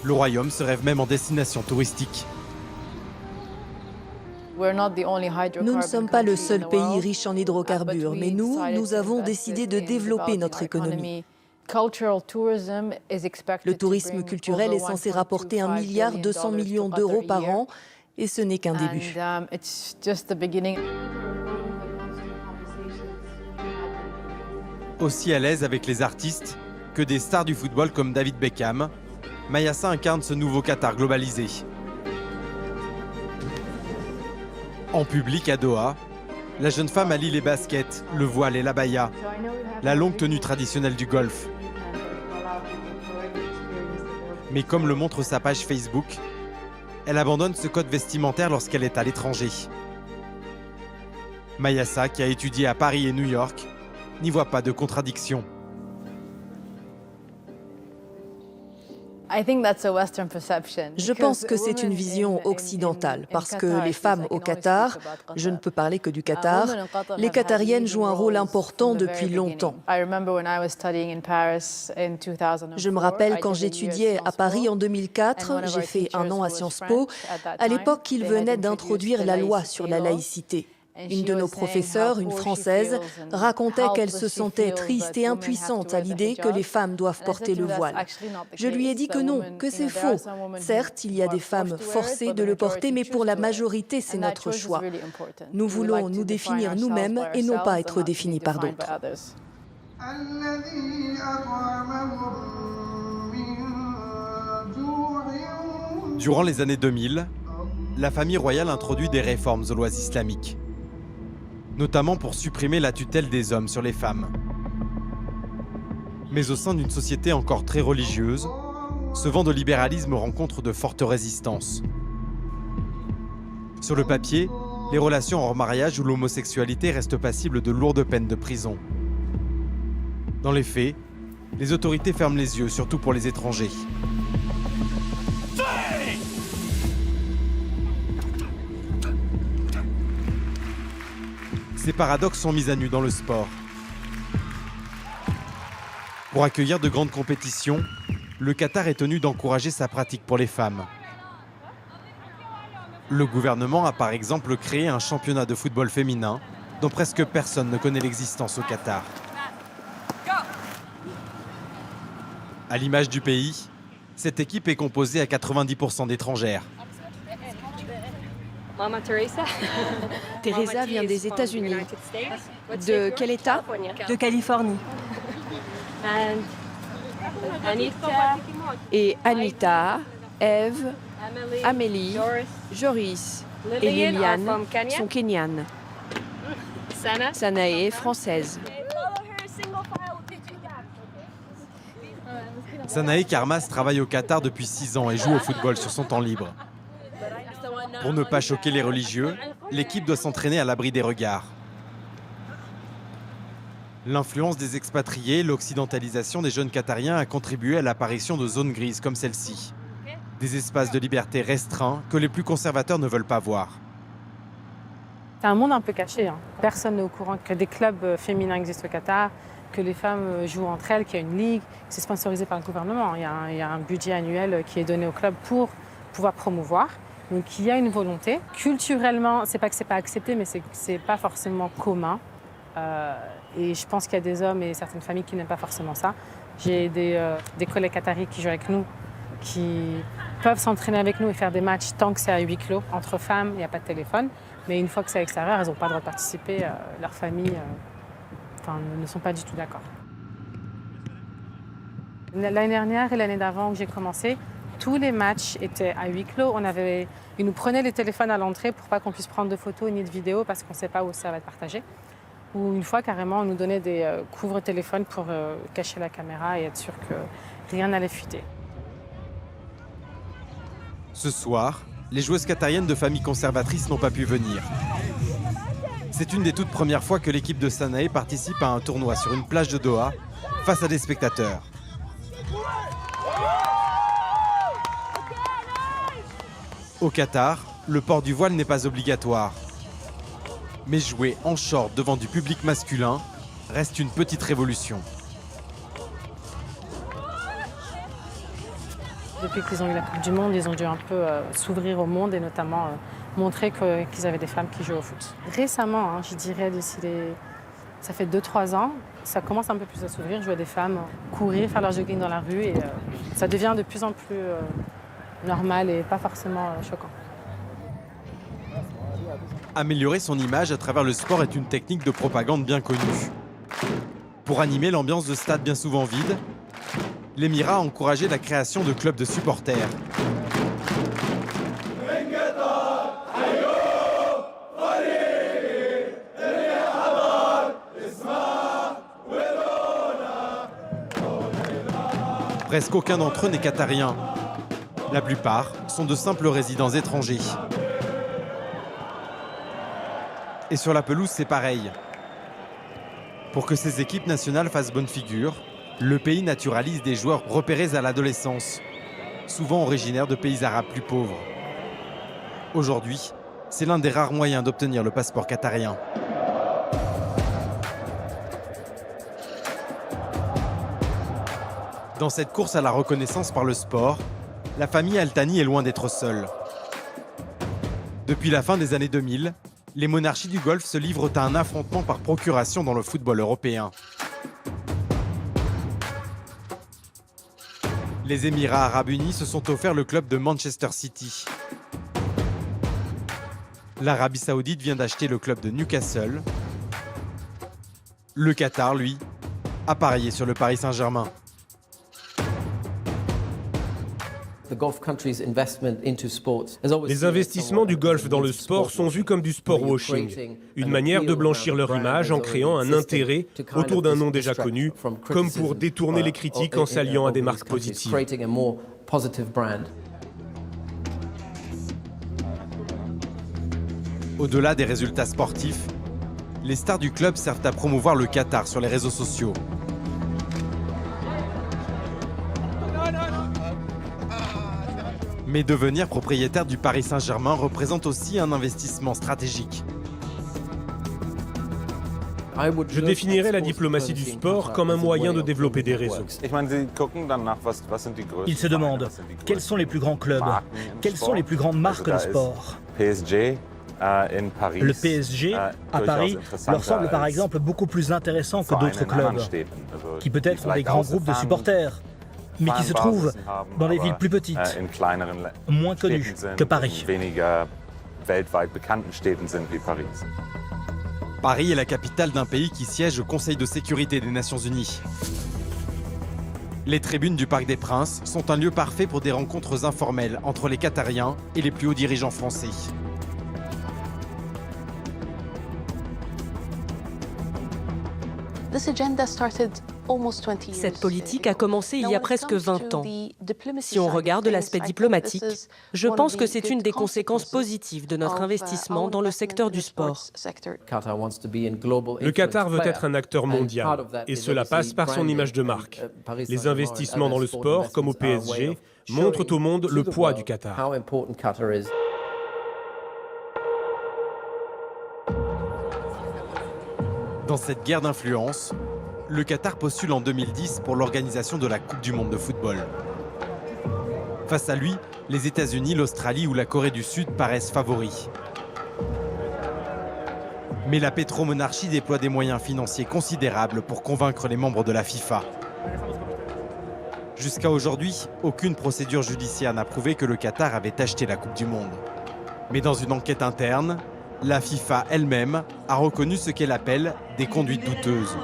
Le royaume se rêve même en destination touristique. Nous ne sommes pas le seul pays riche en hydrocarbures, mais nous avons décidé de développer notre économie. Le tourisme culturel est censé rapporter 1,2 milliard d'euros par an, et ce n'est qu'un début. Aussi à l'aise avec les artistes que des stars du football comme David Beckham, Mayasa incarne ce nouveau Qatar globalisé. En public à Doha, la jeune femme allie les baskets, le voile et l'abaya, la longue tenue traditionnelle du golf. Mais comme le montre sa page Facebook, elle abandonne ce code vestimentaire lorsqu'elle est à l'étranger. Mayasa, qui a étudié à Paris et New York, n'y voit pas de contradiction. Je pense que c'est une vision occidentale, parce que les femmes au Qatar, je ne peux parler que du Qatar, les Qatariennes jouent un rôle important depuis longtemps. Je me rappelle quand j'étudiais à Paris en 2004, j'ai fait 1 an à Sciences Po, à l'époque ils venaient d'introduire la loi sur la laïcité. Une de nos professeurs, une Française, racontait qu'elle se sentait triste et impuissante à l'idée que les femmes doivent porter le voile. Je lui ai dit que non, que c'est faux. Certes, il y a des femmes forcées de le porter, mais pour la majorité, c'est notre choix. Nous voulons nous définir nous-mêmes et non pas être définis par d'autres. Durant les années 2000, la famille royale introduit des réformes aux lois islamiques, notamment pour supprimer la tutelle des hommes sur les femmes. Mais au sein d'une société encore très religieuse, ce vent de libéralisme rencontre de fortes résistances. Sur le papier, les relations hors mariage ou l'homosexualité restent passibles de lourdes peines de prison. Dans les faits, les autorités ferment les yeux, surtout pour les étrangers. Ces paradoxes sont mis à nu dans le sport. Pour accueillir de grandes compétitions, le Qatar est tenu d'encourager sa pratique pour les femmes. Le gouvernement a par exemple créé un championnat de football féminin dont presque personne ne connaît l'existence au Qatar. À l'image du pays, cette équipe est composée à 90% d'étrangères. Teresa vient des États-Unis. De quel État? De Californie. Et Anita, Eve, Amélie, Joris et Liliane sont kenyanes. Sanae est française. Sanae Karmas travaille au Qatar depuis 6 ans et joue au football sur son temps libre. Pour ne pas choquer les religieux, l'équipe doit s'entraîner à l'abri des regards. L'influence des expatriés, l'occidentalisation des jeunes Qatariens a contribué à l'apparition de zones grises comme celle-ci. Des espaces de liberté restreints que les plus conservateurs ne veulent pas voir. C'est un monde un peu caché. Personne n'est au courant que des clubs féminins existent au Qatar, que les femmes jouent entre elles, qu'il y a une ligue, c'est sponsorisé par le gouvernement. Il y a un budget annuel qui est donné au club pour pouvoir promouvoir. Donc il y a une volonté. Culturellement, c'est pas que c'est pas accepté, mais c'est pas forcément commun. Et je pense qu'il y a des hommes et certaines familles qui n'aiment pas forcément ça. J'ai des collègues qataris qui jouent avec nous, qui peuvent s'entraîner avec nous et faire des matchs tant que c'est à huis clos. Entre femmes, il n'y a pas de téléphone. Mais une fois que c'est à l'extérieur, elles n'ont pas le droit de participer. Leurs familles ne sont pas du tout d'accord. L'année dernière et l'année d'avant où j'ai commencé, tous les matchs étaient à huis clos. Ils nous prenaient les téléphones à l'entrée pour pas qu'on puisse prendre de photos ni de vidéos parce qu'on ne sait pas où ça va être partagé. Ou une fois, carrément, on nous donnait des couvre-téléphones pour cacher la caméra et être sûr que rien n'allait fuiter. Ce soir, les joueuses qatariennes de familles conservatrices n'ont pas pu venir. C'est une des toutes premières fois que l'équipe de Sanae participe à un tournoi sur une plage de Doha face à des spectateurs. Au Qatar, le port du voile n'est pas obligatoire. Mais jouer en short devant du public masculin reste une petite révolution. Depuis qu'ils ont eu la Coupe du Monde, ils ont dû un peu s'ouvrir au monde et notamment montrer qu'ils avaient des femmes qui jouent au foot. Récemment, je dirais ça fait 2-3 ans, ça commence un peu plus à s'ouvrir. Je vois des femmes courir, faire leur jogging dans la rue et ça devient de plus en plus normal et pas forcément choquant. Améliorer son image à travers le sport est une technique de propagande bien connue. Pour animer l'ambiance de stades bien souvent vides, l'Émirat a encouragé la création de clubs de supporters. Presque aucun d'entre eux n'est qatarien. La plupart sont de simples résidents étrangers. Et sur la pelouse, c'est pareil. Pour que ces équipes nationales fassent bonne figure, le pays naturalise des joueurs repérés à l'adolescence, souvent originaires de pays arabes plus pauvres. Aujourd'hui, c'est l'un des rares moyens d'obtenir le passeport qatarien. Dans cette course à la reconnaissance par le sport, la famille Al Thani est loin d'être seule. Depuis la fin des années 2000, les monarchies du Golfe se livrent à un affrontement par procuration dans le football européen. Les Émirats arabes unis se sont offerts le club de Manchester City. L'Arabie saoudite vient d'acheter le club de Newcastle. Le Qatar, lui, a parié sur le Paris Saint-Germain. Les investissements du Golfe dans le sport sont vus comme du sport washing, une manière de blanchir leur image en créant un intérêt autour d'un nom déjà connu, comme pour détourner les critiques en s'alliant à des marques positives. Au-delà des résultats sportifs, les stars du club servent à promouvoir le Qatar sur les réseaux sociaux. Mais devenir propriétaire du Paris Saint-Germain représente aussi un investissement stratégique. Je définirais la diplomatie du sport comme un moyen de développer des réseaux. Ils se demandent quels sont les plus grands clubs, quelles sont les plus grandes marques de sport. Le PSG, à Paris, leur semble par exemple beaucoup plus intéressant que d'autres clubs, qui peut-être ont des grands groupes de supporters, mais qui se trouvent dans des villes plus petites, moins connues que Paris. Paris est la capitale d'un pays qui siège au Conseil de sécurité des Nations Unies. Les tribunes du Parc des Princes sont un lieu parfait pour des rencontres informelles entre les Qatariens et les plus hauts dirigeants français. Cette politique a commencé il y a presque 20 ans. Si on regarde l'aspect diplomatique, je pense que c'est une des conséquences positives de notre investissement dans le secteur du sport. Le Qatar veut être un acteur mondial, et cela passe par son image de marque. Les investissements dans le sport, comme au PSG, montrent au monde le poids du Qatar. Dans cette guerre d'influence, le Qatar postule en 2010 pour l'organisation de la Coupe du monde de football. Face à lui, les États-Unis, l'Australie ou la Corée du Sud paraissent favoris. Mais la pétromonarchie déploie des moyens financiers considérables pour convaincre les membres de la FIFA. Jusqu'à aujourd'hui, aucune procédure judiciaire n'a prouvé que le Qatar avait acheté la Coupe du monde. Mais dans une enquête interne, la FIFA elle-même a reconnu ce qu'elle appelle des conduites douteuses.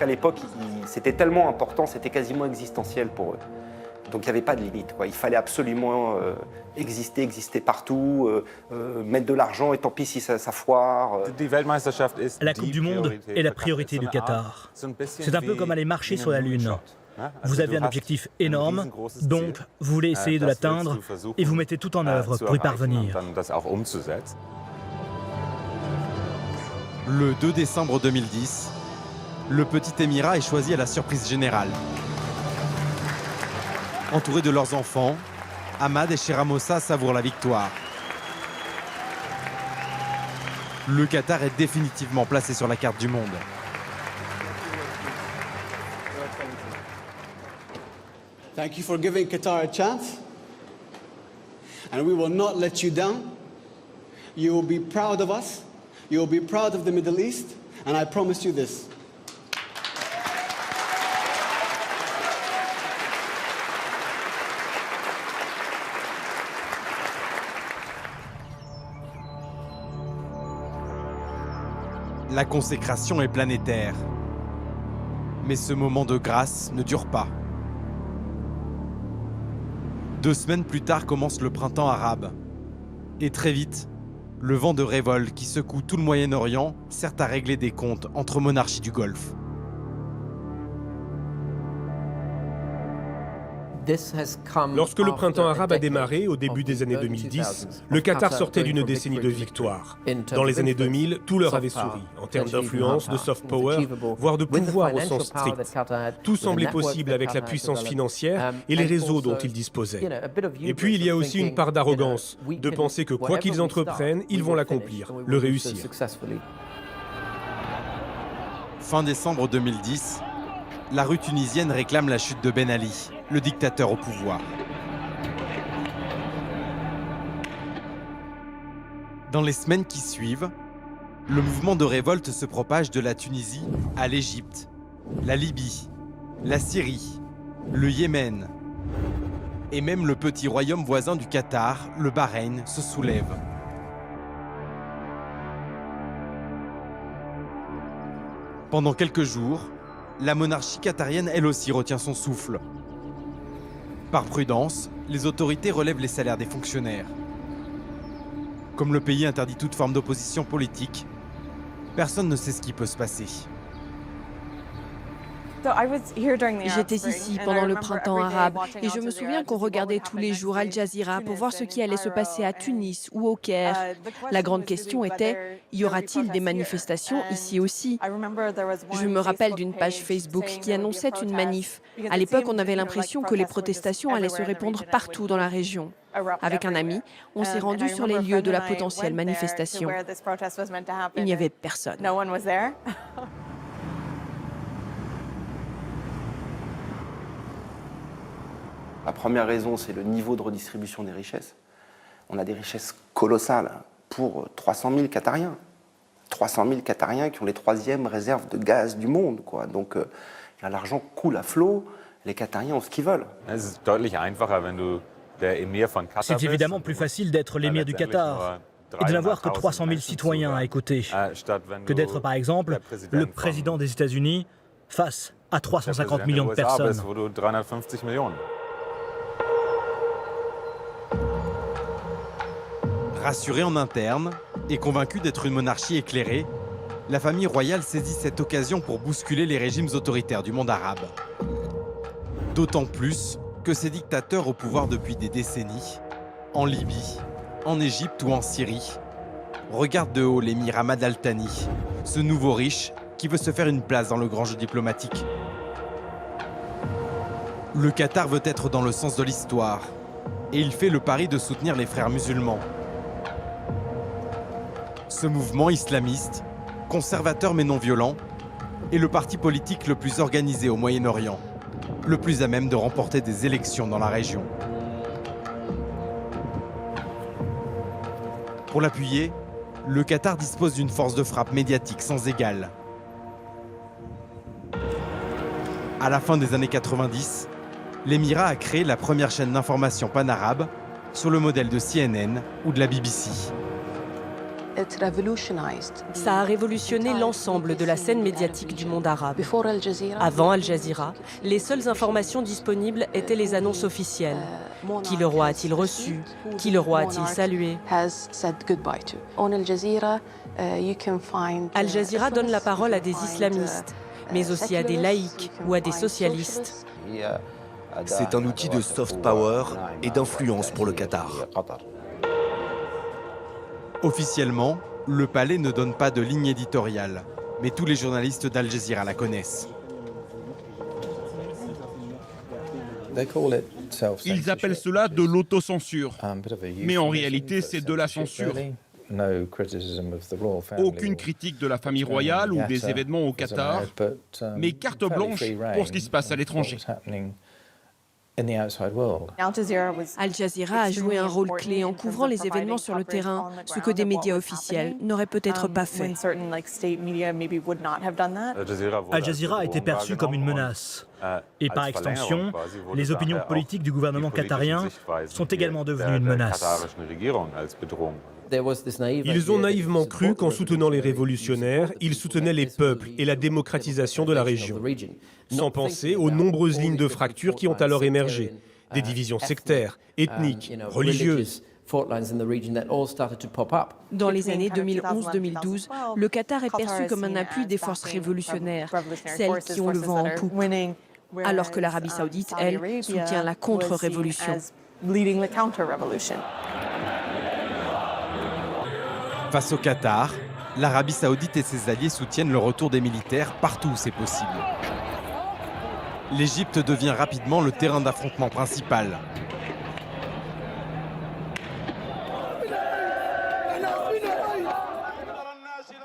À l'époque, c'était tellement important, c'était quasiment existentiel pour eux. Donc il n'y avait pas de limite, quoi. Il fallait absolument exister partout, mettre de l'argent et tant pis si ça foire. La Coupe du Monde est la priorité du Qatar. C'est un peu comme aller marcher sur la Lune. Vous avez un objectif énorme, donc vous voulez essayer de l'atteindre et vous mettez tout en œuvre pour y parvenir. Le 2 décembre 2010, le petit émirat est choisi à la surprise générale. Entourés de leurs enfants, Ahmad et Sheramosa savourent la victoire. Le Qatar est définitivement placé sur la carte du monde. Thank you for giving Qatar a chance, and we will not let you down. You will be proud of us, you will be proud of the Middle East, and I promise you this. La consécration est planétaire. Mais ce moment de grâce ne dure pas. 2 semaines plus tard commence le printemps arabe. Et très vite, le vent de révolte qui secoue tout le Moyen-Orient sert à régler des comptes entre monarchies du Golfe. Lorsque le printemps arabe a démarré au début des années 2010, le Qatar sortait d'une décennie de victoires. Dans les années 2000, tout leur avait souri, en termes d'influence, de soft power, voire de pouvoir au sens strict. Tout semblait possible avec la puissance financière et les réseaux dont ils disposaient. Et puis il y a aussi une part d'arrogance, de penser que quoi qu'ils entreprennent, ils vont l'accomplir, le réussir. Fin décembre 2010, la rue tunisienne réclame la chute de Ben Ali, le dictateur au pouvoir. Dans les semaines qui suivent, le mouvement de révolte se propage de la Tunisie à l'Égypte, la Libye, la Syrie, le Yémen, et même le petit royaume voisin du Qatar, le Bahreïn, se soulève. Pendant quelques jours, la monarchie qatarienne elle aussi retient son souffle. Par prudence, les autorités relèvent les salaires des fonctionnaires. Comme le pays interdit toute forme d'opposition politique, personne ne sait ce qui peut se passer. J'étais ici pendant le printemps arabe et je me souviens qu'on regardait tous les jours Al Jazeera pour voir ce qui allait se passer à Tunis ou au Caire. La grande question était, y aura-t-il des manifestations ici aussi? Je me rappelle d'une page Facebook qui annonçait une manif. À l'époque, on avait l'impression que les protestations allaient se répandre partout dans la région. Avec un ami, on s'est rendu sur les lieux de la potentielle manifestation. Il n'y avait personne. La première raison, c'est le niveau de redistribution des richesses. On a des richesses colossales pour 300 000 Qatariens. 300 000 Qatariens qui ont les 3e réserves de gaz du monde, quoi. Donc l'argent coule à flot, les Qatariens ont ce qu'ils veulent. C'est évidemment plus facile d'être l'émir du Qatar et de n'avoir que 300 000 citoyens à écouter que d'être, par exemple, le président des États-Unis face à 350 millions de personnes. Rassurée en interne et convaincue d'être une monarchie éclairée, la famille royale saisit cette occasion pour bousculer les régimes autoritaires du monde arabe. D'autant plus que ces dictateurs au pouvoir depuis des décennies, en Libye, en Égypte ou en Syrie, regardent de haut l'émir Hamad Al Thani, ce nouveau riche qui veut se faire une place dans le grand jeu diplomatique. Le Qatar veut être dans le sens de l'histoire, et il fait le pari de soutenir les frères musulmans. Ce mouvement islamiste, conservateur mais non violent, est le parti politique le plus organisé au Moyen-Orient, le plus à même de remporter des élections dans la région. Pour l'appuyer, le Qatar dispose d'une force de frappe médiatique sans égale. À la fin des années 90, l'émirat a créé la première chaîne d'information panarabe sur le modèle de CNN ou de la BBC. Ça a révolutionné l'ensemble de la scène médiatique du monde arabe. Avant Al Jazeera, les seules informations disponibles étaient les annonces officielles. Qui le roi a-t-il reçu? Qui le roi a-t-il salué? Al Jazeera donne la parole à des islamistes, mais aussi à des laïcs ou à des socialistes. C'est un outil de soft power et d'influence pour le Qatar. Officiellement, le palais ne donne pas de ligne éditoriale, mais tous les journalistes d'Al Jazeera la connaissent. Ils appellent cela de l'autocensure. Mais en réalité, c'est de la censure. Aucune critique de la famille royale ou des événements au Qatar, mais carte blanche pour ce qui se passe à l'étranger. Al Jazeera a joué un rôle clé en couvrant les événements sur le terrain, ce que des médias officiels n'auraient peut-être pas fait. Al Jazeera a été perçu comme une menace. Et par extension, les opinions politiques du gouvernement qatarien sont également devenues une menace. Ils ont naïvement cru qu'en soutenant les révolutionnaires, ils soutenaient les peuples et la démocratisation de la région, sans penser aux nombreuses lignes de fracture qui ont alors émergé, des divisions sectaires, ethniques, religieuses. Dans les années 2011-2012, le Qatar est perçu comme un appui des forces révolutionnaires, celles qui ont le vent en poupe, alors que l'Arabie saoudite, elle, soutient la contre-révolution. Face au Qatar, l'Arabie saoudite et ses alliés soutiennent le retour des militaires partout où c'est possible. L'Égypte devient rapidement le terrain d'affrontement principal.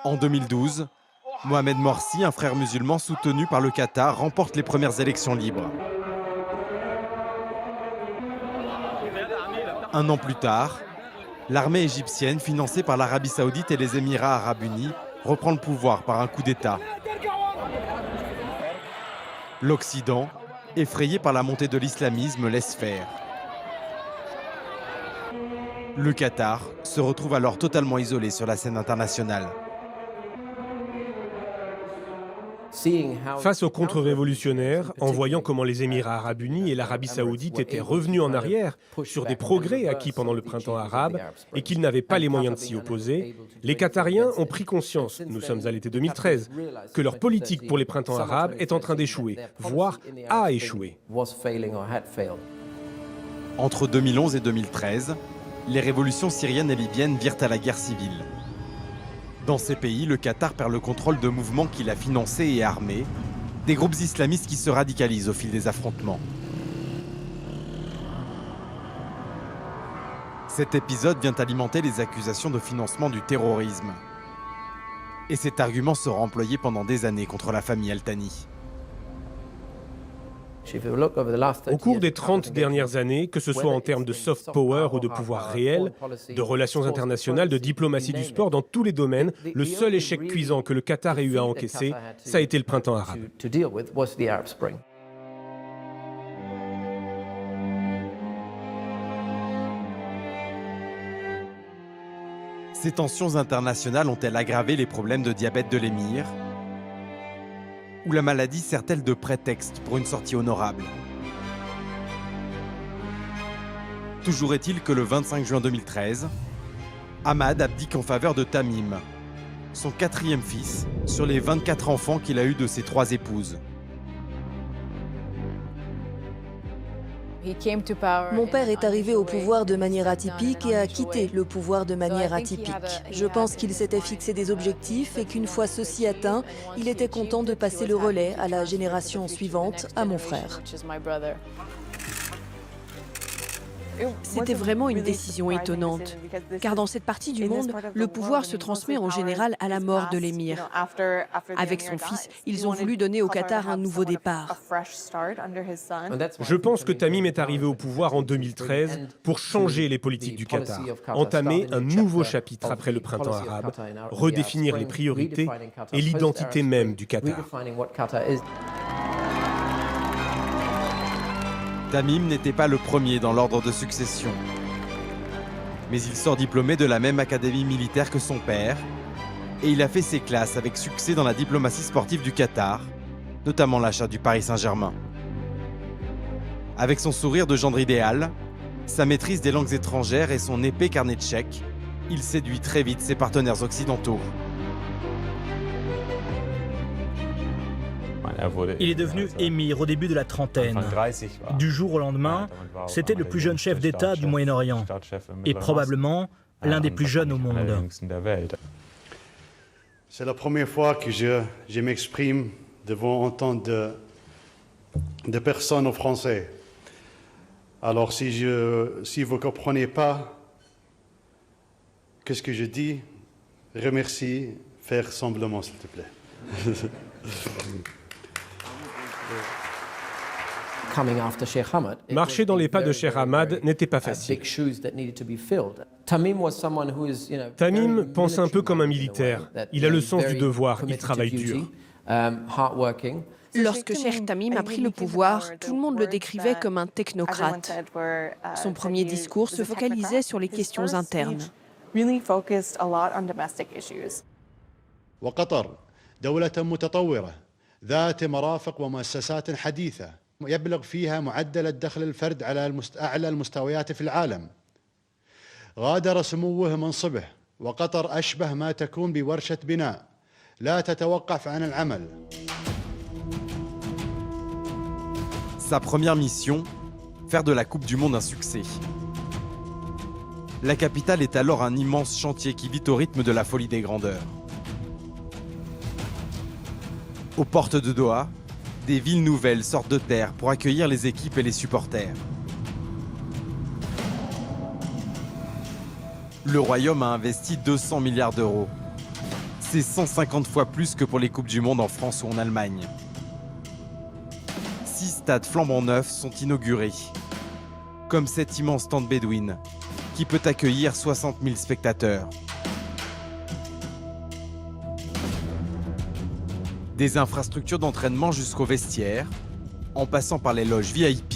En 2012, Mohamed Morsi, un frère musulman soutenu par le Qatar, remporte les premières élections libres. Un an plus tard, l'armée égyptienne, financée par l'Arabie saoudite et les Émirats arabes unis, reprend le pouvoir par un coup d'État. L'Occident, effrayé par la montée de l'islamisme, laisse faire. Le Qatar se retrouve alors totalement isolé sur la scène internationale. Face aux contre-révolutionnaires, en voyant comment les Émirats arabes unis et l'Arabie saoudite étaient revenus en arrière sur des progrès acquis pendant le printemps arabe et qu'ils n'avaient pas les moyens de s'y opposer, les Qatariens ont pris conscience, nous sommes à l'été 2013, que leur politique pour les printemps arabes est en train d'échouer, voire a échoué. Entre 2011 et 2013, les révolutions syriennes et libyennes virent à la guerre civile. Dans ces pays, le Qatar perd le contrôle de mouvements qu'il a financés et armés, des groupes islamistes qui se radicalisent au fil des affrontements. Cet épisode vient alimenter les accusations de financement du terrorisme. Et cet argument sera employé pendant des années contre la famille Al Thani. Au cours des 30 dernières années, que ce soit en termes de soft power ou de pouvoir réel, de relations internationales, de diplomatie du sport, dans tous les domaines, le seul échec cuisant que le Qatar ait eu à encaisser, ça a été le printemps arabe. Ces tensions internationales ont-elles aggravé les problèmes de diabète de l'émir? Ou la maladie sert-elle de prétexte pour une sortie honorable? Toujours est-il que le 25 juin 2013, Ahmad abdique en faveur de Tamim, son 4e fils, sur les 24 enfants qu'il a eus de ses 3 épouses. Mon père est arrivé au pouvoir de manière atypique et a quitté le pouvoir de manière atypique. Je pense qu'il s'était fixé des objectifs et qu'une fois ceci atteint, il était content de passer le relais à la génération suivante, à mon frère. C'était vraiment une décision étonnante, car dans cette partie du monde, le pouvoir se transmet en général à la mort de l'émir. Avec son fils, ils ont voulu donner au Qatar un nouveau départ. Je pense que Tamim est arrivé au pouvoir en 2013 pour changer les politiques du Qatar, entamer un nouveau chapitre après le printemps arabe, redéfinir les priorités et l'identité même du Qatar. Tamim n'était pas le premier dans l'ordre de succession. Mais il sort diplômé de la même académie militaire que son père, et il a fait ses classes avec succès dans la diplomatie sportive du Qatar, notamment l'achat du Paris Saint-Germain. Avec son sourire de gendre idéal, sa maîtrise des langues étrangères et son épais carnet de chèques, il séduit très vite ses partenaires occidentaux. Il est devenu émir au début de la trentaine. Du jour au lendemain, c'était le plus jeune chef d'État du Moyen-Orient et probablement l'un des plus jeunes au monde. C'est la première fois que je m'exprime devant autant de personnes en français. Alors si vous ne comprenez pas ce que je dis, remercie, faire semblant s'il te plaît. Marcher dans les pas de Cheikh Ahmad n'était pas facile. Tamim pense un peu comme un militaire. Il a le sens du devoir, il travaille dur. Lorsque Cheikh Tamim a pris le pouvoir, tout le monde le décrivait comme un technocrate. Son premier discours se focalisait sur les questions internes. وقطر دولة متطورة ذات مرافق ومؤسسات حديثة يبلغ فيها معدل الدخل الفرد على أعلى المستويات في العالم. غادر سموه منصبه وقطر أشبه ما تكون بورشة بناء لا تتوقف عن العمل. Sa première mission, faire de la Coupe du Monde un succès. La capitale est alors un immense chantier qui vit au rythme de la folie des grandeurs. Aux portes de Doha, des villes nouvelles sortent de terre pour accueillir les équipes et les supporters. Le Royaume a investi 200 milliards d'euros. C'est 150 fois plus que pour les Coupes du Monde en France ou en Allemagne. 6 stades flambant neufs sont inaugurés, comme cet immense stand bédouine, qui peut accueillir 60 000 spectateurs. Des infrastructures d'entraînement jusqu'aux vestiaires, en passant par les loges VIP,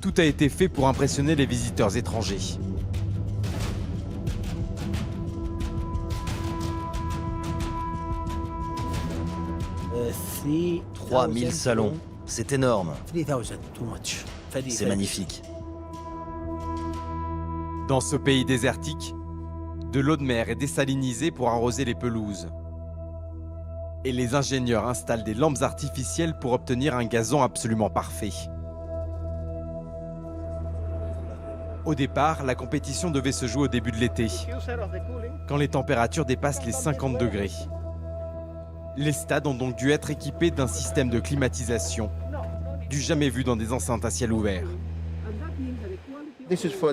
tout a été fait pour impressionner les visiteurs étrangers. « 3000 salons, c'est énorme. C'est magnifique. » Dans ce pays désertique, de l'eau de mer est désalinisée pour arroser les pelouses. Et les ingénieurs installent des lampes artificielles pour obtenir un gazon absolument parfait. Au départ, la compétition devait se jouer au début de l'été, quand les températures dépassent les 50 degrés. Les stades ont donc dû être équipés d'un système de climatisation, du jamais vu dans des enceintes à ciel ouvert.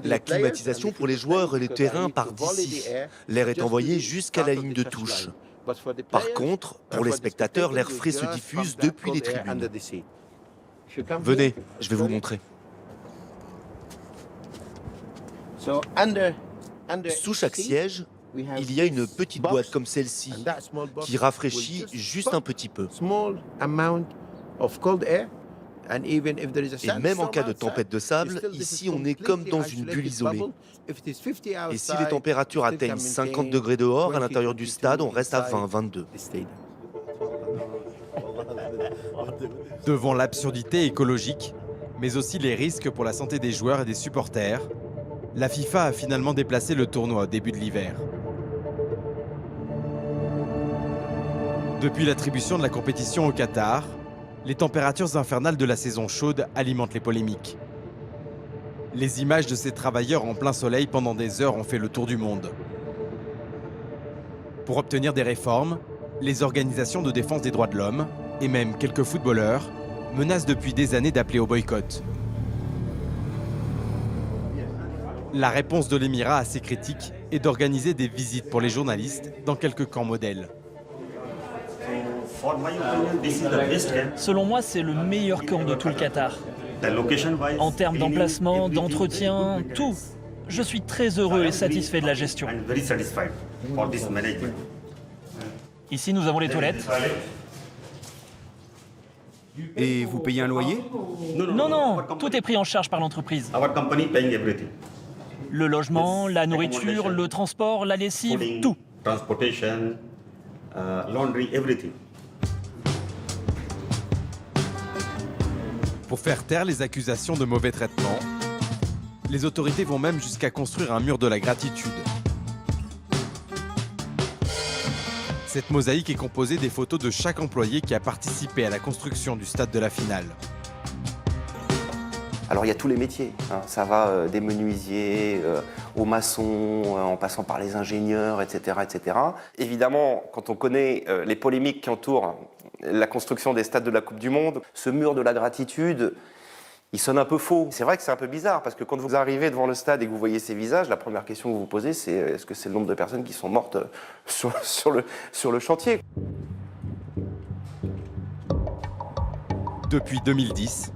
La climatisation pour les joueurs et les terrains part d'ici. L'air est envoyé jusqu'à la ligne de touche. Par contre, pour les spectateurs, l'air frais se diffuse depuis les tribunes. Venez, je vais vous montrer. Sous chaque siège, il y a une petite boîte comme celle-ci qui rafraîchit juste un petit peu. Et même en cas de tempête de sable, ici on est comme dans une bulle isolée. Et si les températures atteignent 50 degrés dehors, à l'intérieur du stade, on reste à 20-22. Devant l'absurdité écologique, mais aussi les risques pour la santé des joueurs et des supporters, la FIFA a finalement déplacé le tournoi au début de l'hiver. Depuis l'attribution de la compétition au Qatar, les températures infernales de la saison chaude alimentent les polémiques. Les images de ces travailleurs en plein soleil pendant des heures ont fait le tour du monde. Pour obtenir des réformes, les organisations de défense des droits de l'homme, et même quelques footballeurs, menacent depuis des années d'appeler au boycott. La réponse de l'Émirat à ces critiques est d'organiser des visites pour les journalistes dans quelques camps modèles. Selon moi, c'est le meilleur camp de tout le Qatar. En termes d'emplacement, d'entretien, tout. Je suis très heureux et satisfait de la gestion. Ici, nous avons les toilettes. Et vous payez un loyer? Non, non, tout est pris en charge par l'entreprise. Le logement, la nourriture, le transport, la lessive, tout. Pour faire taire les accusations de mauvais traitement, les autorités vont même jusqu'à construire un mur de la gratitude. Cette mosaïque est composée des photos de chaque employé qui a participé à la construction du stade de la finale. Alors il y a tous les métiers, hein. Ça va des menuisiers aux maçons, en passant par les ingénieurs, etc., etc. Évidemment, quand on connaît les polémiques qui entourent la construction des stades de la Coupe du Monde, ce mur de la gratitude, il sonne un peu faux. C'est vrai que c'est un peu bizarre, parce que quand vous arrivez devant le stade et que vous voyez ces visages, la première question que vous vous posez, c'est est-ce que c'est le nombre de personnes qui sont mortes sur le chantier? Depuis 2010,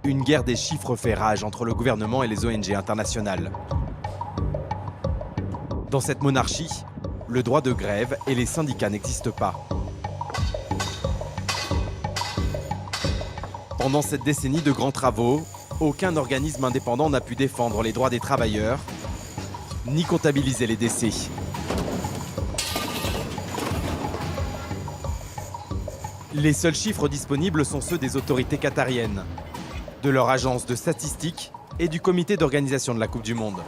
une guerre des chiffres fait rage entre le gouvernement et les ONG internationales. Dans cette monarchie, le droit de grève et les syndicats n'existent pas. Pendant cette décennie de grands travaux, aucun organisme indépendant n'a pu défendre les droits des travailleurs, ni comptabiliser les décès. Les seuls chiffres disponibles sont ceux des autorités qatariennes, de leur agence de statistiques et du comité d'organisation de la Coupe du Monde.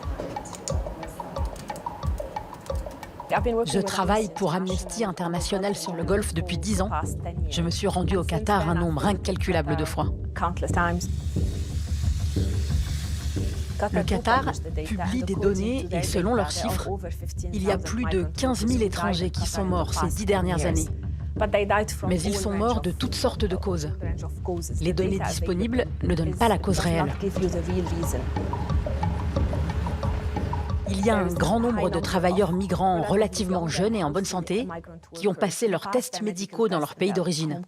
Je travaille pour Amnesty International sur le Golfe depuis 10 ans. Je me suis rendue au Qatar un nombre incalculable de fois. Le Qatar publie des données et selon leurs chiffres, il y a plus de 15 000 étrangers qui sont morts ces 10 dernières années. Mais ils sont morts de toutes sortes de causes. Les données disponibles ne donnent pas la cause réelle. Il y a un grand nombre de travailleurs migrants relativement jeunes et en bonne santé qui ont passé leurs tests médicaux dans leur pays d'origine.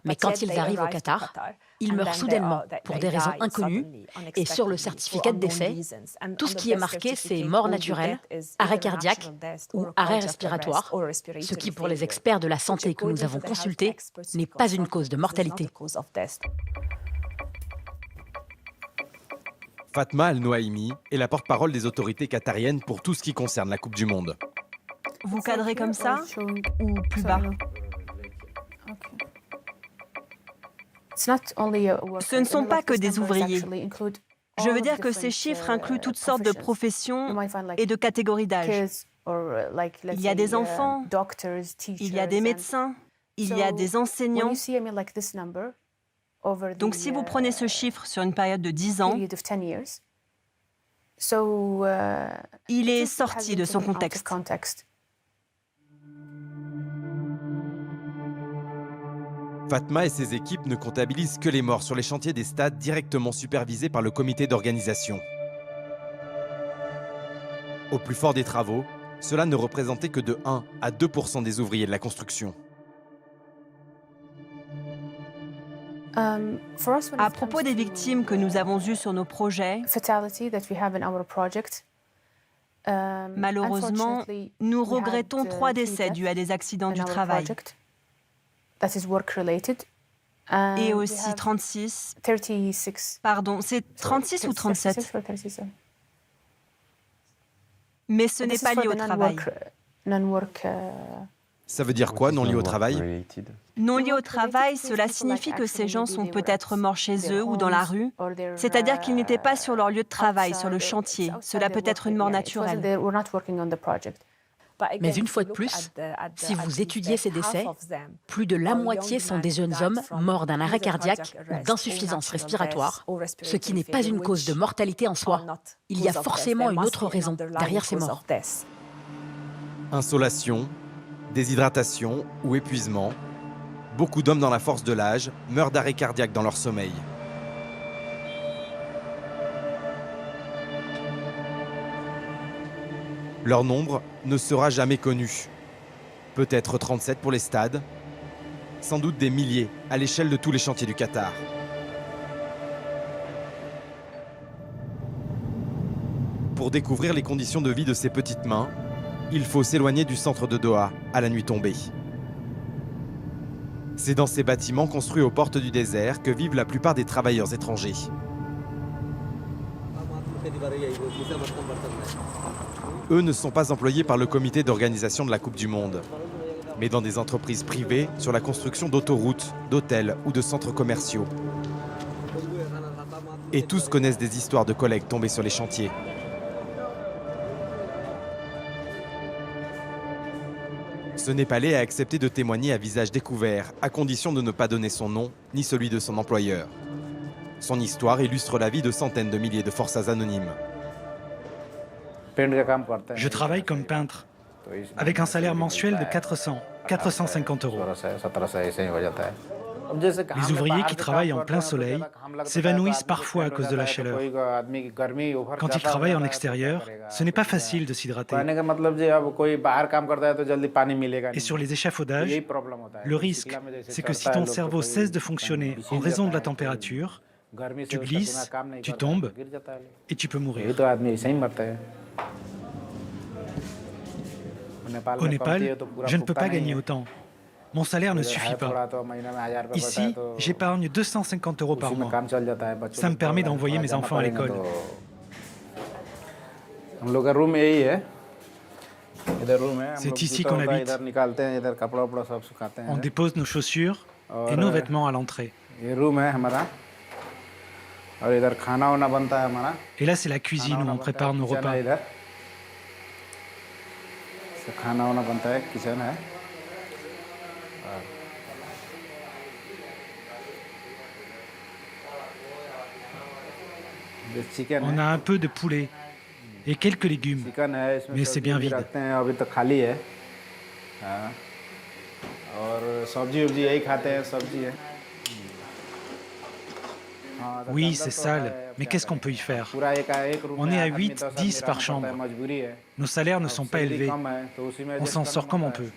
Mais quand ils arrivent au Qatar, ils meurent soudainement pour des raisons inconnues et sur le certificat de décès, tout ce qui est marqué, c'est mort naturelle, arrêt cardiaque ou arrêt respiratoire, ce qui pour les experts de la santé que nous avons consultés n'est pas une cause de mortalité. Fatma Al-Noaimi est la porte-parole des autorités qatariennes pour tout ce qui concerne la Coupe du Monde. Vous cadrez comme ça ou plus bas? Ce ne sont pas que des ouvriers. Je veux dire que ces chiffres incluent toutes sortes de professions et de catégories d'âge. Il y a des enfants, il y a des médecins, il y a des enseignants. Donc si vous prenez ce chiffre sur une période de 10 ans, il est sorti de son contexte. Fatma et ses équipes ne comptabilisent que les morts sur les chantiers des stades directement supervisés par le comité d'organisation. Au plus fort des travaux, cela ne représentait que de 1 à 2% des ouvriers de la construction. À propos des victimes que nous avons eues sur nos projets, malheureusement, nous regrettons 3 décès dus à des accidents du travail. Et aussi 36. Pardon, c'est 36 ou 37? Mais ce n'est pas lié au travail. Ça veut dire quoi, non lié au travail? Non lié au travail, cela signifie que ces gens sont peut-être morts chez eux ou dans la rue, c'est-à-dire qu'ils n'étaient pas sur leur lieu de travail, sur le chantier. Cela peut être une mort naturelle. Mais une fois de plus, si vous étudiez ces décès, plus de la moitié sont des jeunes hommes morts d'un arrêt cardiaque ou d'insuffisance respiratoire, ce qui n'est pas une cause de mortalité en soi. Il y a forcément une autre raison derrière ces morts. Insolation, déshydratation ou épuisement. Beaucoup d'hommes dans la force de l'âge meurent d'arrêt cardiaque dans leur sommeil. Leur nombre ne sera jamais connu. Peut-être 37 pour les stades, sans doute des milliers à l'échelle de tous les chantiers du Qatar. Pour découvrir les conditions de vie de ces petites mains, il faut s'éloigner du centre de Doha à la nuit tombée. C'est dans ces bâtiments construits aux portes du désert que vivent la plupart des travailleurs étrangers. Eux ne sont pas employés par le comité d'organisation de la Coupe du Monde, mais dans des entreprises privées sur la construction d'autoroutes, d'hôtels ou de centres commerciaux. Et tous connaissent des histoires de collègues tombés sur les chantiers. Ce Népalais a accepté de témoigner à visage découvert, à condition de ne pas donner son nom, ni celui de son employeur. Son histoire illustre la vie de centaines de milliers de forçats anonymes. Je travaille comme peintre, avec un salaire mensuel de 450 euros. Les ouvriers qui travaillent en plein soleil s'évanouissent parfois à cause de la chaleur. Quand ils travaillent en extérieur, ce n'est pas facile de s'hydrater. Et sur les échafaudages, le risque, c'est que si ton cerveau cesse de fonctionner en raison de la température, tu glisses, tu tombes et tu peux mourir. Au Népal, je ne peux pas gagner autant. Mon salaire ne suffit pas. Ici, j'épargne 250 euros par mois. Ça me permet d'envoyer mes enfants à l'école. C'est ici qu'on habite. On dépose nos chaussures et nos vêtements à l'entrée. Et là, c'est la cuisine où on prépare nos repas. On a un peu de poulet et quelques légumes, mais c'est bien vide. Oui, c'est sale, mais qu'est-ce qu'on peut y faire? On est à 8, 10 par chambre. Nos salaires ne sont pas élevés. On s'en sort comme on peut.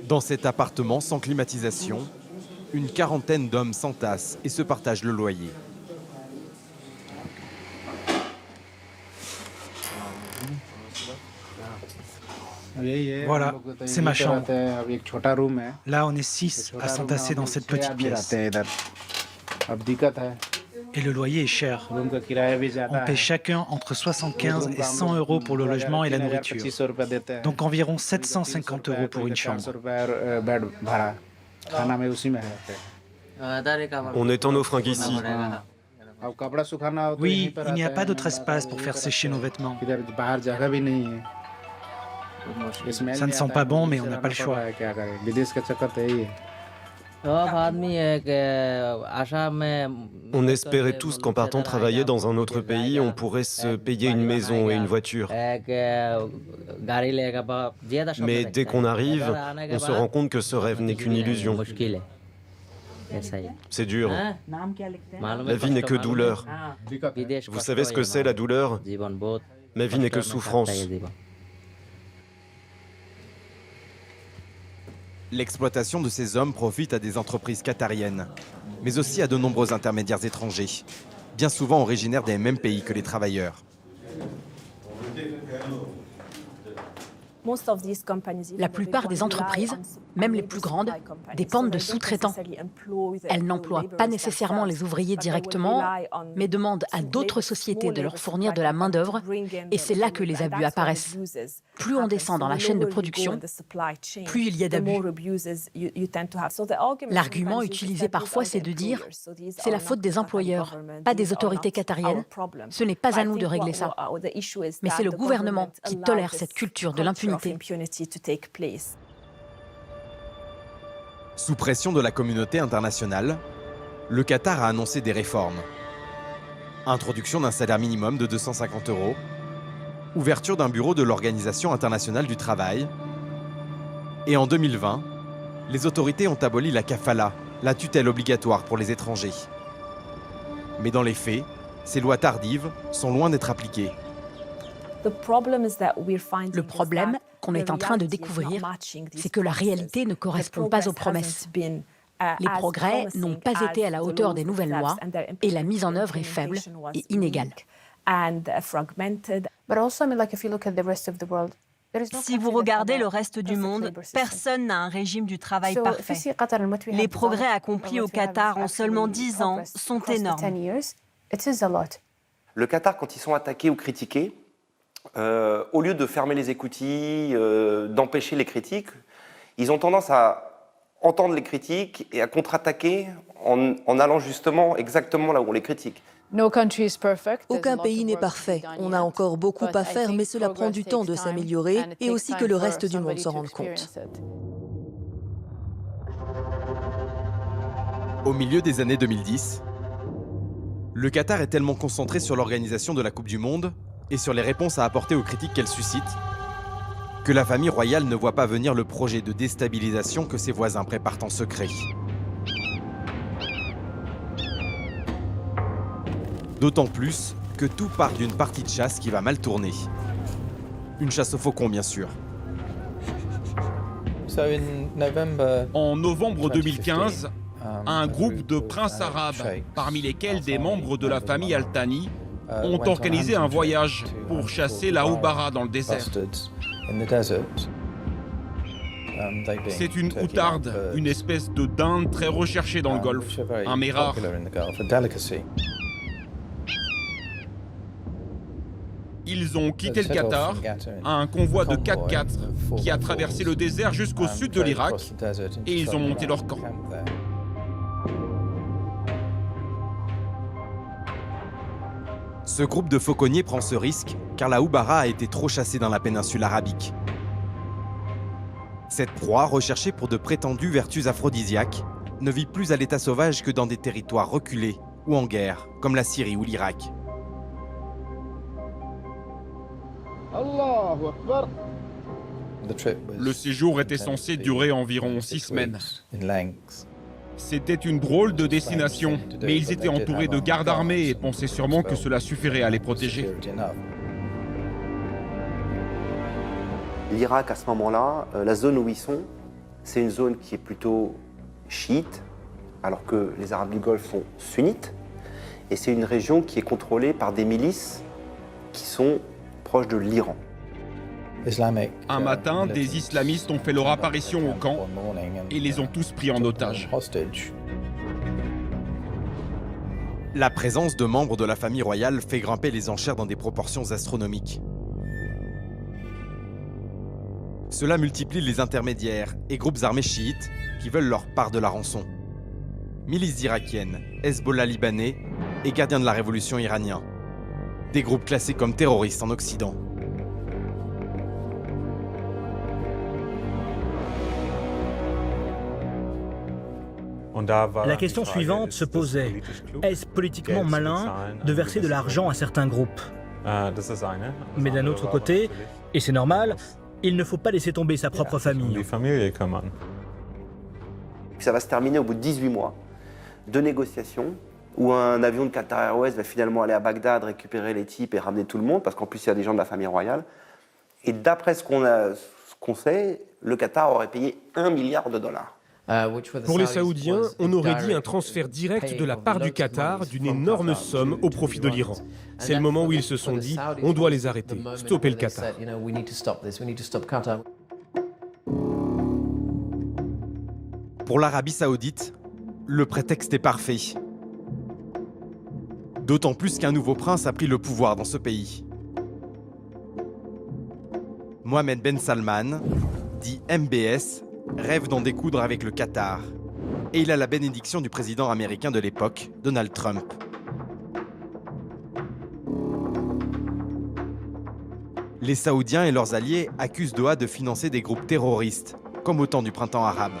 Dans cet appartement sans climatisation, une quarantaine d'hommes s'entassent et se partagent le loyer. Voilà, c'est ma chambre. Là, on est 6 à s'entasser dans cette petite pièce. Et le loyer est cher. On paie chacun entre 75 et 100 euros pour le logement et la nourriture. Donc environ 750 euros pour une chambre. On étend nos fringues ici. Oui, il n'y a pas d'autre espace pour faire sécher nos vêtements. Ça ne sent pas bon, mais on n'a pas le choix. On espérait tous qu'en partant travailler dans un autre pays, on pourrait se payer une maison et une voiture. Mais dès qu'on arrive, on se rend compte que ce rêve n'est qu'une illusion. C'est dur. La vie n'est que douleur. Vous savez ce que c'est la douleur? Ma vie n'est que souffrance. L'exploitation de ces hommes profite à des entreprises qatariennes, mais aussi à de nombreux intermédiaires étrangers, bien souvent originaires des mêmes pays que les travailleurs. La plupart des entreprises même les plus grandes, dépendent de sous-traitants. Elles n'emploient pas nécessairement les ouvriers directement, mais demandent à d'autres sociétés de leur fournir de la main-d'œuvre, et c'est là que les abus apparaissent. Plus on descend dans la chaîne de production, plus il y a d'abus. L'argument utilisé parfois, c'est de dire « c'est la faute des employeurs, pas des autorités qatariennes, ce n'est pas à nous de régler ça ». Mais c'est le gouvernement qui tolère cette culture de l'impunité. Sous pression de la communauté internationale, le Qatar a annoncé des réformes. Introduction d'un salaire minimum de 250 €, ouverture d'un bureau de l'Organisation internationale du travail, et en 2020, les autorités ont aboli la kafala, la tutelle obligatoire pour les étrangers. Mais dans les faits, ces lois tardives sont loin d'être appliquées. Le problème qu'on est en train de découvrir, c'est que la réalité ne correspond pas aux promesses. Les progrès n'ont pas été à la hauteur des nouvelles lois et la mise en œuvre est faible et inégale. Si vous regardez le reste du monde, personne n'a un régime du travail parfait. Les progrès accomplis au Qatar en seulement 10 ans sont énormes. Le Qatar, quand ils sont attaqués ou critiqués, au lieu de fermer les écoutilles, d'empêcher les critiques, ils ont tendance à entendre les critiques et à contre-attaquer en allant justement exactement là où on les critique. Aucun pays n'est parfait. On a encore beaucoup à faire, mais cela prend du temps de s'améliorer et aussi que le reste du monde s'en rende compte. Au milieu des années 2010, le Qatar est tellement concentré sur l'organisation de la Coupe du Monde et sur les réponses à apporter aux critiques qu'elle suscite, que la famille royale ne voit pas venir le projet de déstabilisation que ses voisins préparent en secret. D'autant plus que tout part d'une partie de chasse qui va mal tourner. Une chasse au faucon, bien sûr. En novembre 2015, un groupe de princes arabes, parmi lesquels des membres de la famille Al Thani, ont organisé un voyage pour chasser la houbara dans le désert. C'est une outarde, une espèce de dinde très recherchée dans le Golfe, un mets rare. Ils ont quitté le Qatar à un convoi de 4x4 qui a traversé le désert jusqu'au sud de l'Irak et ils ont monté leur camp. Ce groupe de fauconniers prend ce risque car la houbara a été trop chassée dans la péninsule arabique. Cette proie, recherchée pour de prétendues vertus aphrodisiaques, ne vit plus à l'état sauvage que dans des territoires reculés ou en guerre, comme la Syrie ou l'Irak. Le séjour était censé durer environ 6 semaines. C'était une drôle de destination, mais ils étaient entourés de gardes armés et pensaient sûrement que cela suffirait à les protéger. L'Irak, à ce moment-là, la zone où ils sont, c'est une zone qui est plutôt chiite, alors que les Arabes du Golfe sont sunnites. Et c'est une région qui est contrôlée par des milices qui sont proches de l'Iran. Un matin, des islamistes ont fait leur apparition au camp et les ont tous pris en otage. La présence de membres de la famille royale fait grimper les enchères dans des proportions astronomiques. Cela multiplie les intermédiaires et groupes armés chiites qui veulent leur part de la rançon. Milices irakiennes, Hezbollah libanais et gardiens de la révolution iranien. Des groupes classés comme terroristes en Occident. La question suivante se posait, est-ce politiquement malin de verser de l'argent à certains groupes? Mais d'un autre côté, et c'est normal, il ne faut pas laisser tomber sa propre famille. Puis ça va se terminer au bout de 18 mois de négociations où un avion de Qatar Airways va finalement aller à Bagdad, récupérer les types et ramener tout le monde, parce qu'en plus il y a des gens de la famille royale. Et d'après ce qu'on sait, le Qatar aurait payé $1 milliard. Pour les Saoudiens, on aurait dit un transfert direct de la part du Qatar d'une énorme somme au profit de l'Iran. C'est le moment où ils se sont dit « on doit les arrêter, stopper le Qatar ». Pour l'Arabie saoudite, le prétexte est parfait. D'autant plus qu'un nouveau prince a pris le pouvoir dans ce pays. Mohammed Ben Salman, dit MBS, rêve d'en découdre avec le Qatar. Et il a la bénédiction du président américain de l'époque, Donald Trump. Les Saoudiens et leurs alliés accusent Doha de financer des groupes terroristes, comme au temps du printemps arabe.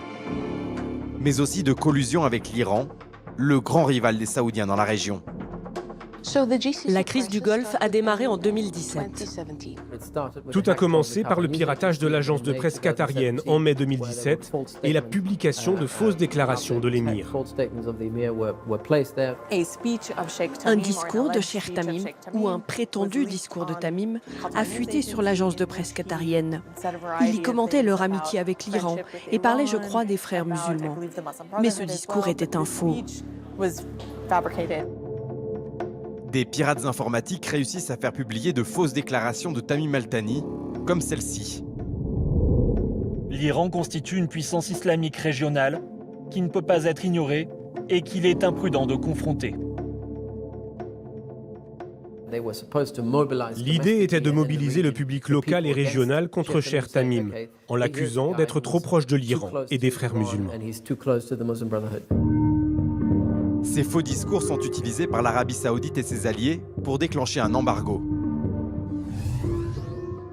Mais aussi de collusion avec l'Iran, le grand rival des Saoudiens dans la région. La crise du Golfe a démarré en 2017. Tout a commencé par le piratage de l'agence de presse qatarienne en mai 2017 et la publication de fausses déclarations de l'émir. Un discours de Cheikh Tamim, ou un prétendu discours de Tamim, a fuité sur l'agence de presse qatarienne. Il y commentait leur amitié avec l'Iran et parlait, je crois, des frères musulmans. Mais ce discours était un faux. Des pirates informatiques réussissent à faire publier de fausses déclarations de Tamim Al-Thani, comme celle-ci. L'Iran constitue une puissance islamique régionale qui ne peut pas être ignorée et qu'il est imprudent de confronter. L'idée était de mobiliser le public local et régional contre Cheikh Tamim, en l'accusant d'être trop proche de l'Iran et des frères musulmans. Ces faux discours sont utilisés par l'Arabie saoudite et ses alliés pour déclencher un embargo.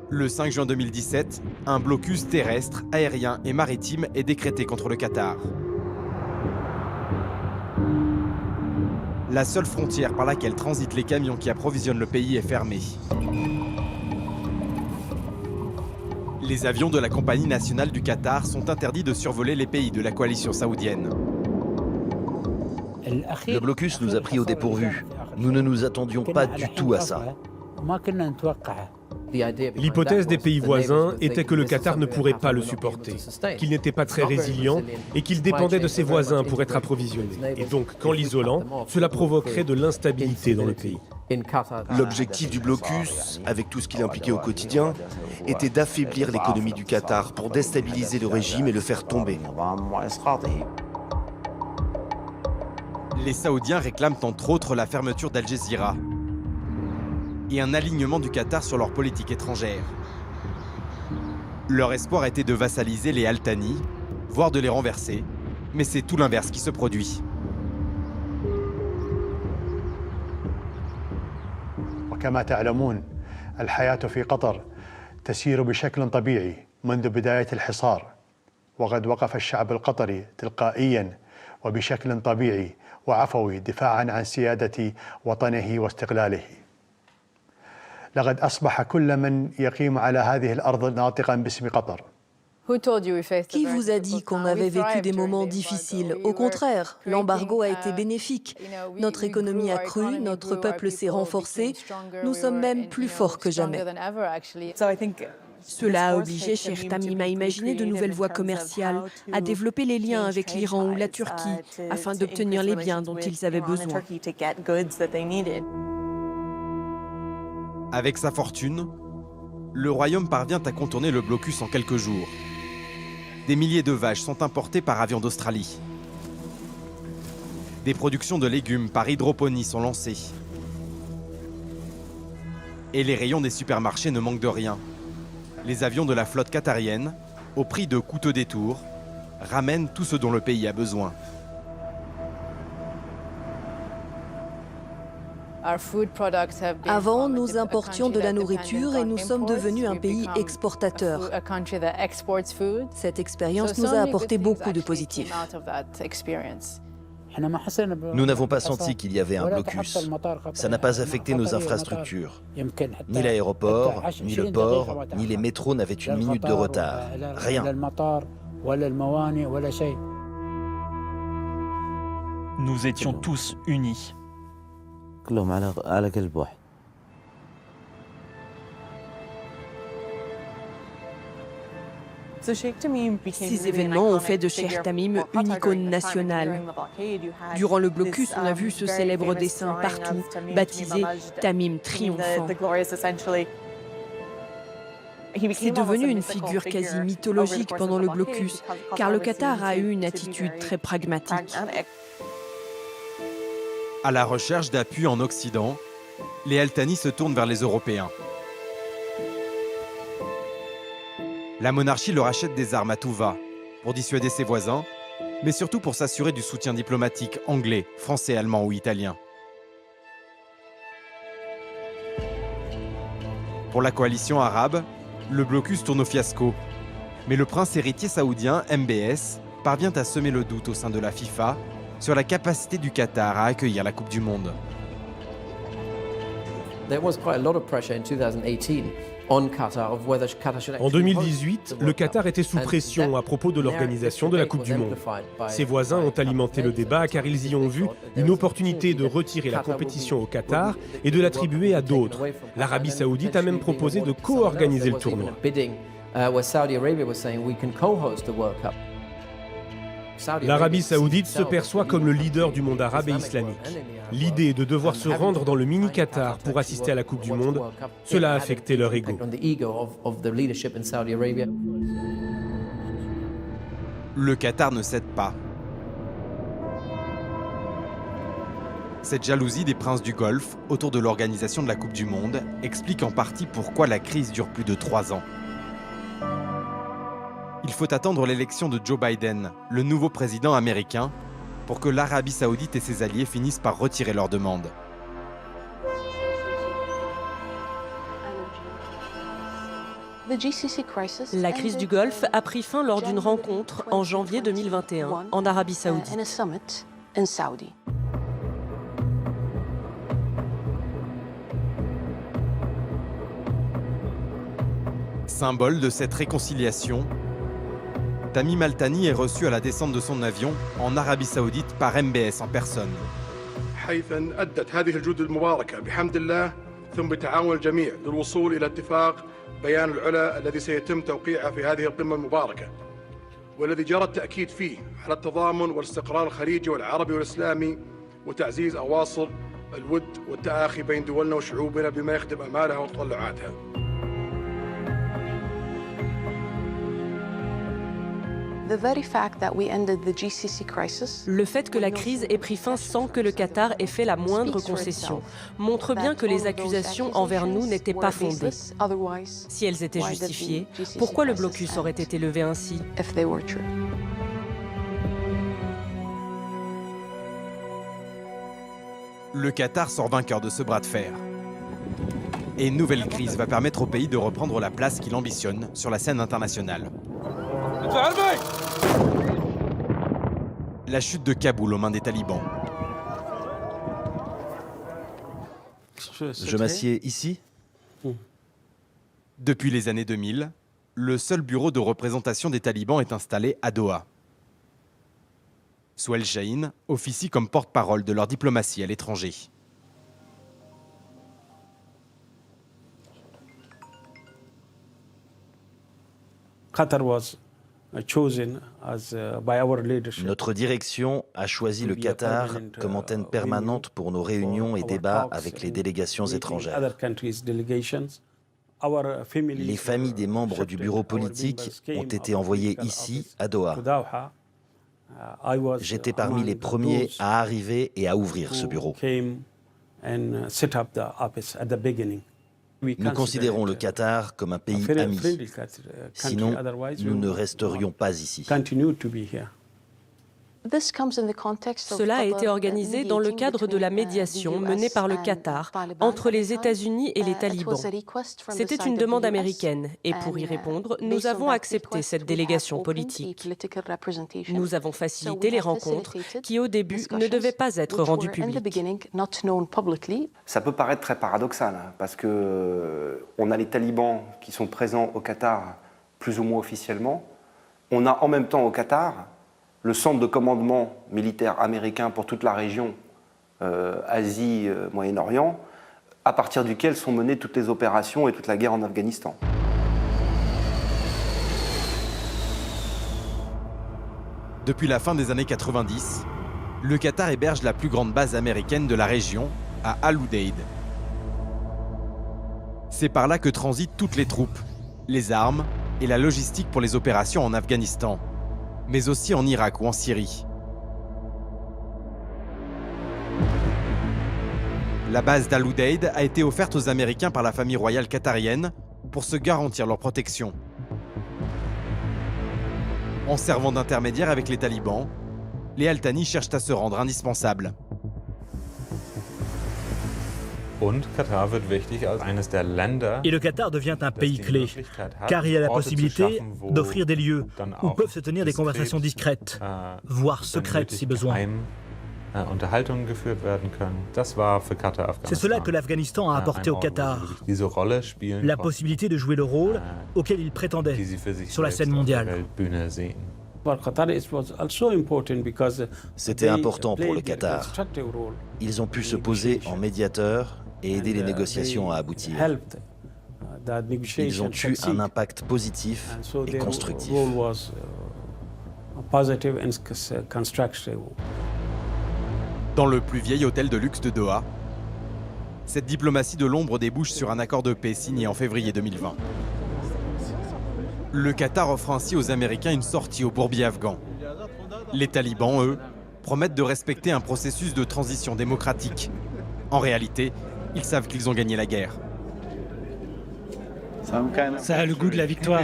Le 5 juin 2017, un blocus terrestre, aérien et maritime est décrété contre le Qatar. La seule frontière par laquelle transitent les camions qui approvisionnent le pays est fermée. Les avions de la Compagnie nationale du Qatar sont interdits de survoler les pays de la coalition saoudienne. Le blocus nous a pris au dépourvu. Nous ne nous attendions pas du tout à ça. L'hypothèse des pays voisins était que le Qatar ne pourrait pas le supporter, qu'il n'était pas très résilient et qu'il dépendait de ses voisins pour être approvisionné. Et donc, qu'en l'isolant, cela provoquerait de l'instabilité dans le pays. L'objectif du blocus, avec tout ce qu'il impliquait au quotidien, était d'affaiblir l'économie du Qatar pour déstabiliser le régime et le faire tomber. Les Saoudiens réclament entre autres la fermeture d'Al Jazeera et un alignement du Qatar sur leur politique étrangère. Leur espoir était de vassaliser les Al-Thani, voire de les renverser, mais c'est tout l'inverse qui se produit. وكما تعلمون الحياة في قطر تسير بشكل طبيعي منذ بداية الحصار وقد وقف الشعب القطري تلقائيا وبشكل طبيعي وعفوي دفاعا عن سيادة وطنه واستقلاله. لقد أصبح كل من يقيم على هذه الأرض ناطقا باسم قطر. Qui vous a dit qu'on avait vécu des moments difficiles? Au contraire, l'embargo a été bénéfique. Notre économie a cru, notre peuple s'est renforcé. Nous sommes même plus forts que jamais. Cela a obligé Cheikh Tamim à imaginer de nouvelles voies commerciales, à développer les liens avec l'Iran ou la Turquie, afin d'obtenir les biens dont ils avaient besoin. Avec sa fortune, le royaume parvient à contourner le blocus en quelques jours. Des milliers de vaches sont importées par avion d'Australie. Des productions de légumes par hydroponie sont lancées. Et les rayons des supermarchés ne manquent de rien. Les avions de la flotte qatarienne, au prix de coûteux détours, ramènent tout ce dont le pays a besoin. Avant, nous importions de la nourriture et nous sommes devenus un pays exportateur. Cette expérience nous a apporté beaucoup de positifs. Nous n'avons pas senti qu'il y avait un blocus. Ça n'a pas affecté nos infrastructures. Ni l'aéroport, ni le port, ni les métros n'avaient une minute de retard. Rien. Nous étions tous unis. Ces événements ont fait de Cheikh Tamim une icône nationale. Durant le blocus, on a vu ce célèbre dessin partout, baptisé Tamim triomphant. C'est devenu une figure quasi mythologique pendant le blocus, car le Qatar a eu une attitude très pragmatique. À la recherche d'appui en Occident, les Al Thani se tournent vers les Européens. La monarchie leur achète des armes à tout va, pour dissuader ses voisins, mais surtout pour s'assurer du soutien diplomatique anglais, français, allemand ou italien. Pour la coalition arabe, le blocus tourne au fiasco. Mais le prince héritier saoudien, MBS, parvient à semer le doute au sein de la FIFA sur la capacité du Qatar à accueillir la Coupe du Monde. En 2018, le Qatar était sous pression à propos de l'organisation de la Coupe du Monde. Ses voisins ont alimenté le débat car ils y ont vu une opportunité de retirer la compétition au Qatar et de l'attribuer à d'autres. L'Arabie saoudite a même proposé de co-organiser le tournoi. L'Arabie saoudite se perçoit comme le leader du monde arabe et islamique. L'idée de devoir se rendre dans le mini-Qatar pour assister à la Coupe du Monde, cela a affecté leur ego. Le Qatar ne cède pas. Cette jalousie des princes du Golfe autour de l'organisation de la Coupe du Monde explique en partie pourquoi la crise dure plus de 3 ans. Il faut attendre l'élection de Joe Biden, le nouveau président américain, pour que l'Arabie saoudite et ses alliés finissent par retirer leur demande. La crise du Golfe a pris fin lors d'une rencontre en janvier 2021 en Arabie saoudite. Symbole de cette réconciliation, Tamim Al Thani est reçu à la descente de son avion en Arabie saoudite par MBS en personne. حيث أدت هذه الجهود المباركة بحمد الله ثم بتعاون الجميع للوصول إلى اتفاق بيان العلا الذي سيتم توقيعه في هذه القمة المباركة والذي جرى التأكيد فيه على التضامن والاستقرار الخليجي والعربي والإسلامي وتعزيز أواصر الود والتآخي بين دولنا وشعوبنا بما يخدم آمالها وتطلعاتها. Le fait que la crise ait pris fin sans que le Qatar ait fait la moindre concession montre bien que les accusations envers nous n'étaient pas fondées. Si elles étaient justifiées, pourquoi le blocus aurait été levé ainsi ? Le Qatar sort vainqueur de ce bras de fer. Et une nouvelle crise va permettre au pays de reprendre la place qu'il ambitionne sur la scène internationale. La chute de Kaboul aux mains des talibans. Je m'assieds ici ? Depuis les années 2000, le seul bureau de représentation des talibans est installé à Doha. Souheil Chahine officie comme porte-parole de leur diplomatie à l'étranger. Notre direction a choisi le Qatar comme antenne permanente pour nos réunions et débats avec les délégations étrangères. Les familles des membres du bureau politique ont été envoyées ici, à Doha. J'étais parmi les premiers à arriver et à ouvrir ce bureau. Nous considérons le Qatar comme un pays ami. Sinon, nous ne resterions pas ici. Cela a été organisé dans le cadre de la médiation menée par le Qatar entre les États-Unis et les talibans. C'était une demande américaine et pour y répondre, nous avons accepté cette délégation politique. Nous avons facilité les rencontres qui, au début, ne devaient pas être rendues publiques. Ça peut paraître très paradoxal parce qu'on a les talibans qui sont présents au Qatar plus ou moins officiellement. On a en même temps au Qatar le centre de commandement militaire américain pour toute la région Asie, Moyen-Orient, à partir duquel sont menées toutes les opérations et toute la guerre en Afghanistan. Depuis la fin des années 90, le Qatar héberge la plus grande base américaine de la région, à Al Udeid. C'est par là que transitent toutes les troupes, les armes et la logistique pour les opérations en Afghanistan, mais aussi en Irak ou en Syrie. La base d'Al Udeid a été offerte aux Américains par la famille royale qatarienne pour se garantir leur protection. En servant d'intermédiaire avec les talibans, les Al-Thani cherchent à se rendre indispensables. Et le Qatar devient un pays clé, car il a la possibilité d'offrir des lieux où peuvent se tenir des conversations discrètes, voire secrètes si besoin. C'est cela que l'Afghanistan a apporté au Qatar, la possibilité de jouer le rôle auquel il prétendait sur la scène mondiale. C'était important pour le Qatar. Ils ont pu se poser en médiateur et aider les négociations à aboutir. Ils ont eu un impact positif et constructif. Dans le plus vieil hôtel de luxe de Doha, cette diplomatie de l'ombre débouche sur un accord de paix signé en février 2020. Le Qatar offre ainsi aux Américains une sortie au bourbier afghan. Les talibans, eux, promettent de respecter un processus de transition démocratique. En réalité, ils savent qu'ils ont gagné la guerre. Ça a le goût de la victoire.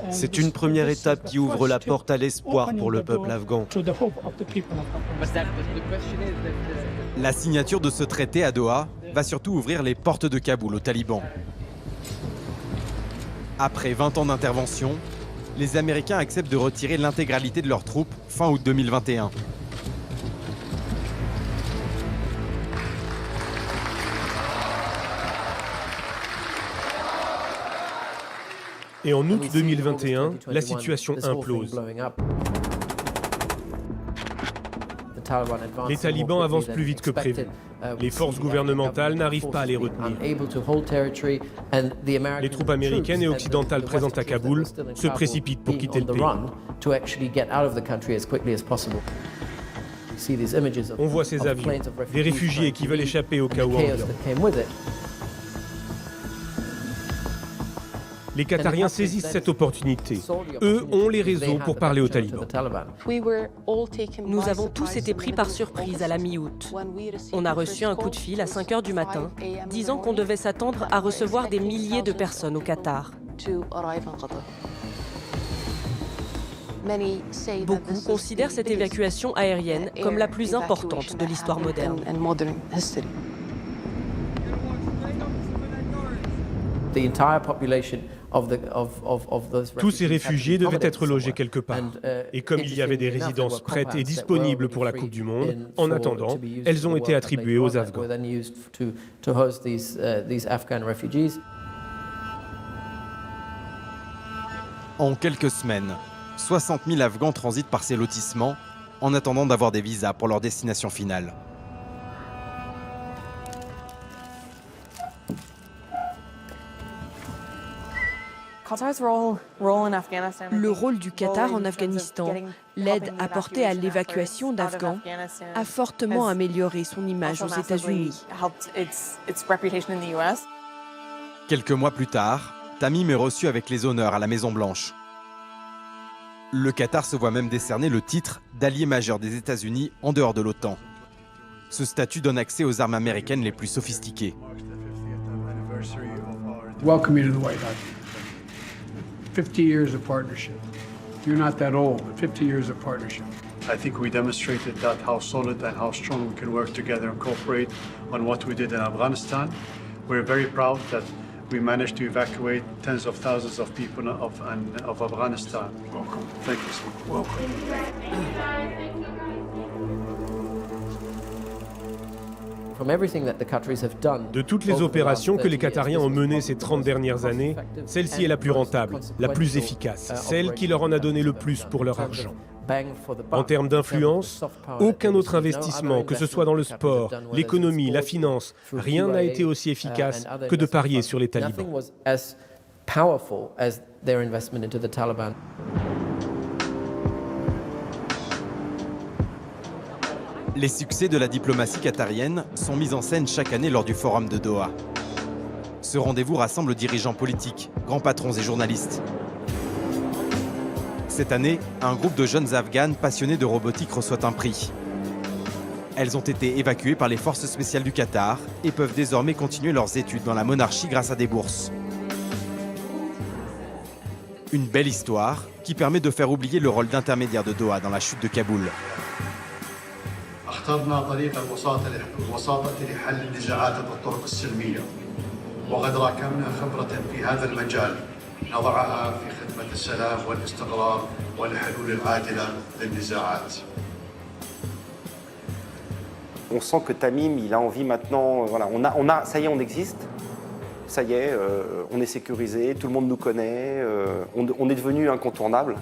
C'est une première étape qui ouvre la porte à l'espoir pour le peuple afghan. La signature de ce traité à Doha va surtout ouvrir les portes de Kaboul aux talibans. Après 20 ans d'intervention, les Américains acceptent de retirer l'intégralité de leurs troupes fin août 2021. Et en août 2021, la situation implose. Les talibans avancent plus vite que prévu. Les forces gouvernementales n'arrivent pas à les retenir. Les troupes américaines et occidentales présentes à Kaboul se précipitent pour quitter le pays. On voit ces avions, des réfugiés qui veulent échapper au chaos ambiant. Les Qatariens saisissent cette opportunité. Eux ont les réseaux pour parler aux talibans. Nous avons tous été pris par surprise à la mi-août. On a reçu un coup de fil à 5 h du matin, disant qu'on devait s'attendre à recevoir des milliers de personnes au Qatar. Beaucoup considèrent cette évacuation aérienne comme la plus importante de l'histoire moderne. Tous ces réfugiés devaient être logés quelque part. Et comme il y avait des résidences prêtes et disponibles pour la Coupe du Monde, en attendant, elles ont été attribuées aux Afghans. En quelques semaines, 60 000 Afghans transitent par ces lotissements en attendant d'avoir des visas pour leur destination finale. Le rôle du Qatar en Afghanistan, l'aide apportée à l'évacuation d'Afghans, a fortement amélioré son image aux États-Unis. Quelques mois plus tard, Tamim est reçu avec les honneurs à la Maison-Blanche. Le Qatar se voit même décerner le titre d'allié majeur des États-Unis en dehors de l'OTAN. Ce statut donne accès aux armes américaines les plus sophistiquées. Welcome you to the White House. 50 years of partnership. You're not that old, but 50 years of partnership. I think we demonstrated that how solid and how strong we can work together and cooperate on what we did in Afghanistan. We're very proud that we managed to evacuate tens of thousands of people of Afghanistan. Welcome. Thank you, sir. Welcome. De toutes les opérations que les Qatariens ont menées ces 30 dernières années, celle-ci est la plus rentable, la plus efficace, celle qui leur en a donné le plus pour leur argent. En termes d'influence, aucun autre investissement, que ce soit dans le sport, l'économie, la finance, rien n'a été aussi efficace que de parier sur les talibans. Les succès de la diplomatie qatarienne sont mis en scène chaque année lors du Forum de Doha. Ce rendez-vous rassemble dirigeants politiques, grands patrons et journalistes. Cette année, un groupe de jeunes Afghanes passionnés de robotique reçoit un prix. Elles ont été évacuées par les forces spéciales du Qatar et peuvent désormais continuer leurs études dans la monarchie grâce à des bourses. Une belle histoire qui permet de faire oublier le rôle d'intermédiaire de Doha dans la chute de Kaboul. On sent que Tamim, il a envie maintenant, voilà, ça y est, on existe. Ça y est, on est sécurisé, tout le monde nous connaît, on est devenu incontournable.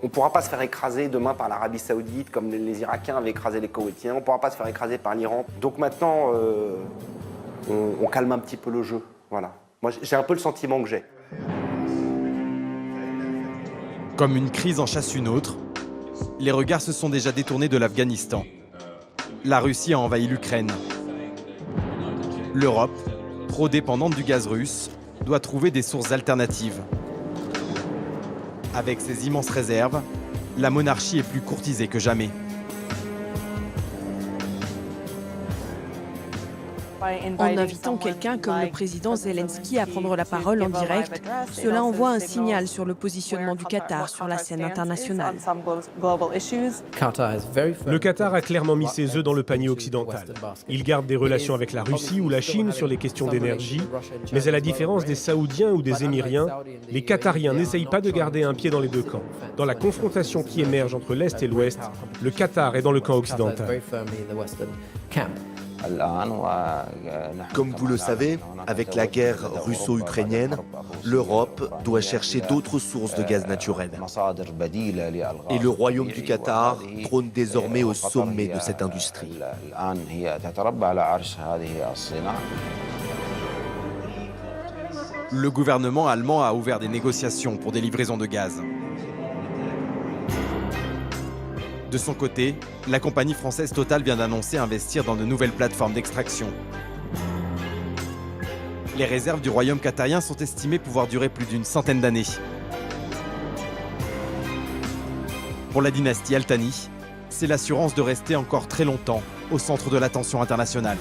On ne pourra pas se faire écraser demain par l'Arabie Saoudite comme les Irakiens avaient écrasé les Koweïtiens. On ne pourra pas se faire écraser par l'Iran. Donc maintenant, on calme un petit peu le jeu. Voilà. Moi, j'ai un peu le sentiment que j'ai. Comme une crise en chasse une autre, les regards se sont déjà détournés de l'Afghanistan. La Russie a envahi l'Ukraine. L'Europe, trop dépendante du gaz russe, doit trouver des sources alternatives. Avec ses immenses réserves, la monarchie est plus courtisée que jamais. En invitant quelqu'un comme le président Zelensky à prendre la parole en direct, cela envoie un signal sur le positionnement du Qatar sur la scène internationale. Le Qatar a clairement mis ses œufs dans le panier occidental. Il garde des relations avec la Russie ou la Chine sur les questions d'énergie, mais à la différence des Saoudiens ou des Émiriens, les Qatariens n'essayent pas de garder un pied dans les deux camps. Dans la confrontation qui émerge entre l'Est et l'Ouest, le Qatar est dans le camp occidental. Comme vous le savez, avec la guerre russo-ukrainienne, l'Europe doit chercher d'autres sources de gaz naturel. Et le royaume du Qatar trône désormais au sommet de cette industrie. Le gouvernement allemand a ouvert des négociations pour des livraisons de gaz. De son côté, la compagnie française Total vient d'annoncer investir dans de nouvelles plateformes d'extraction. Les réserves du royaume qatarien sont estimées pouvoir durer plus d'une centaine d'années. Pour la dynastie Al Thani, c'est l'assurance de rester encore très longtemps au centre de l'attention internationale.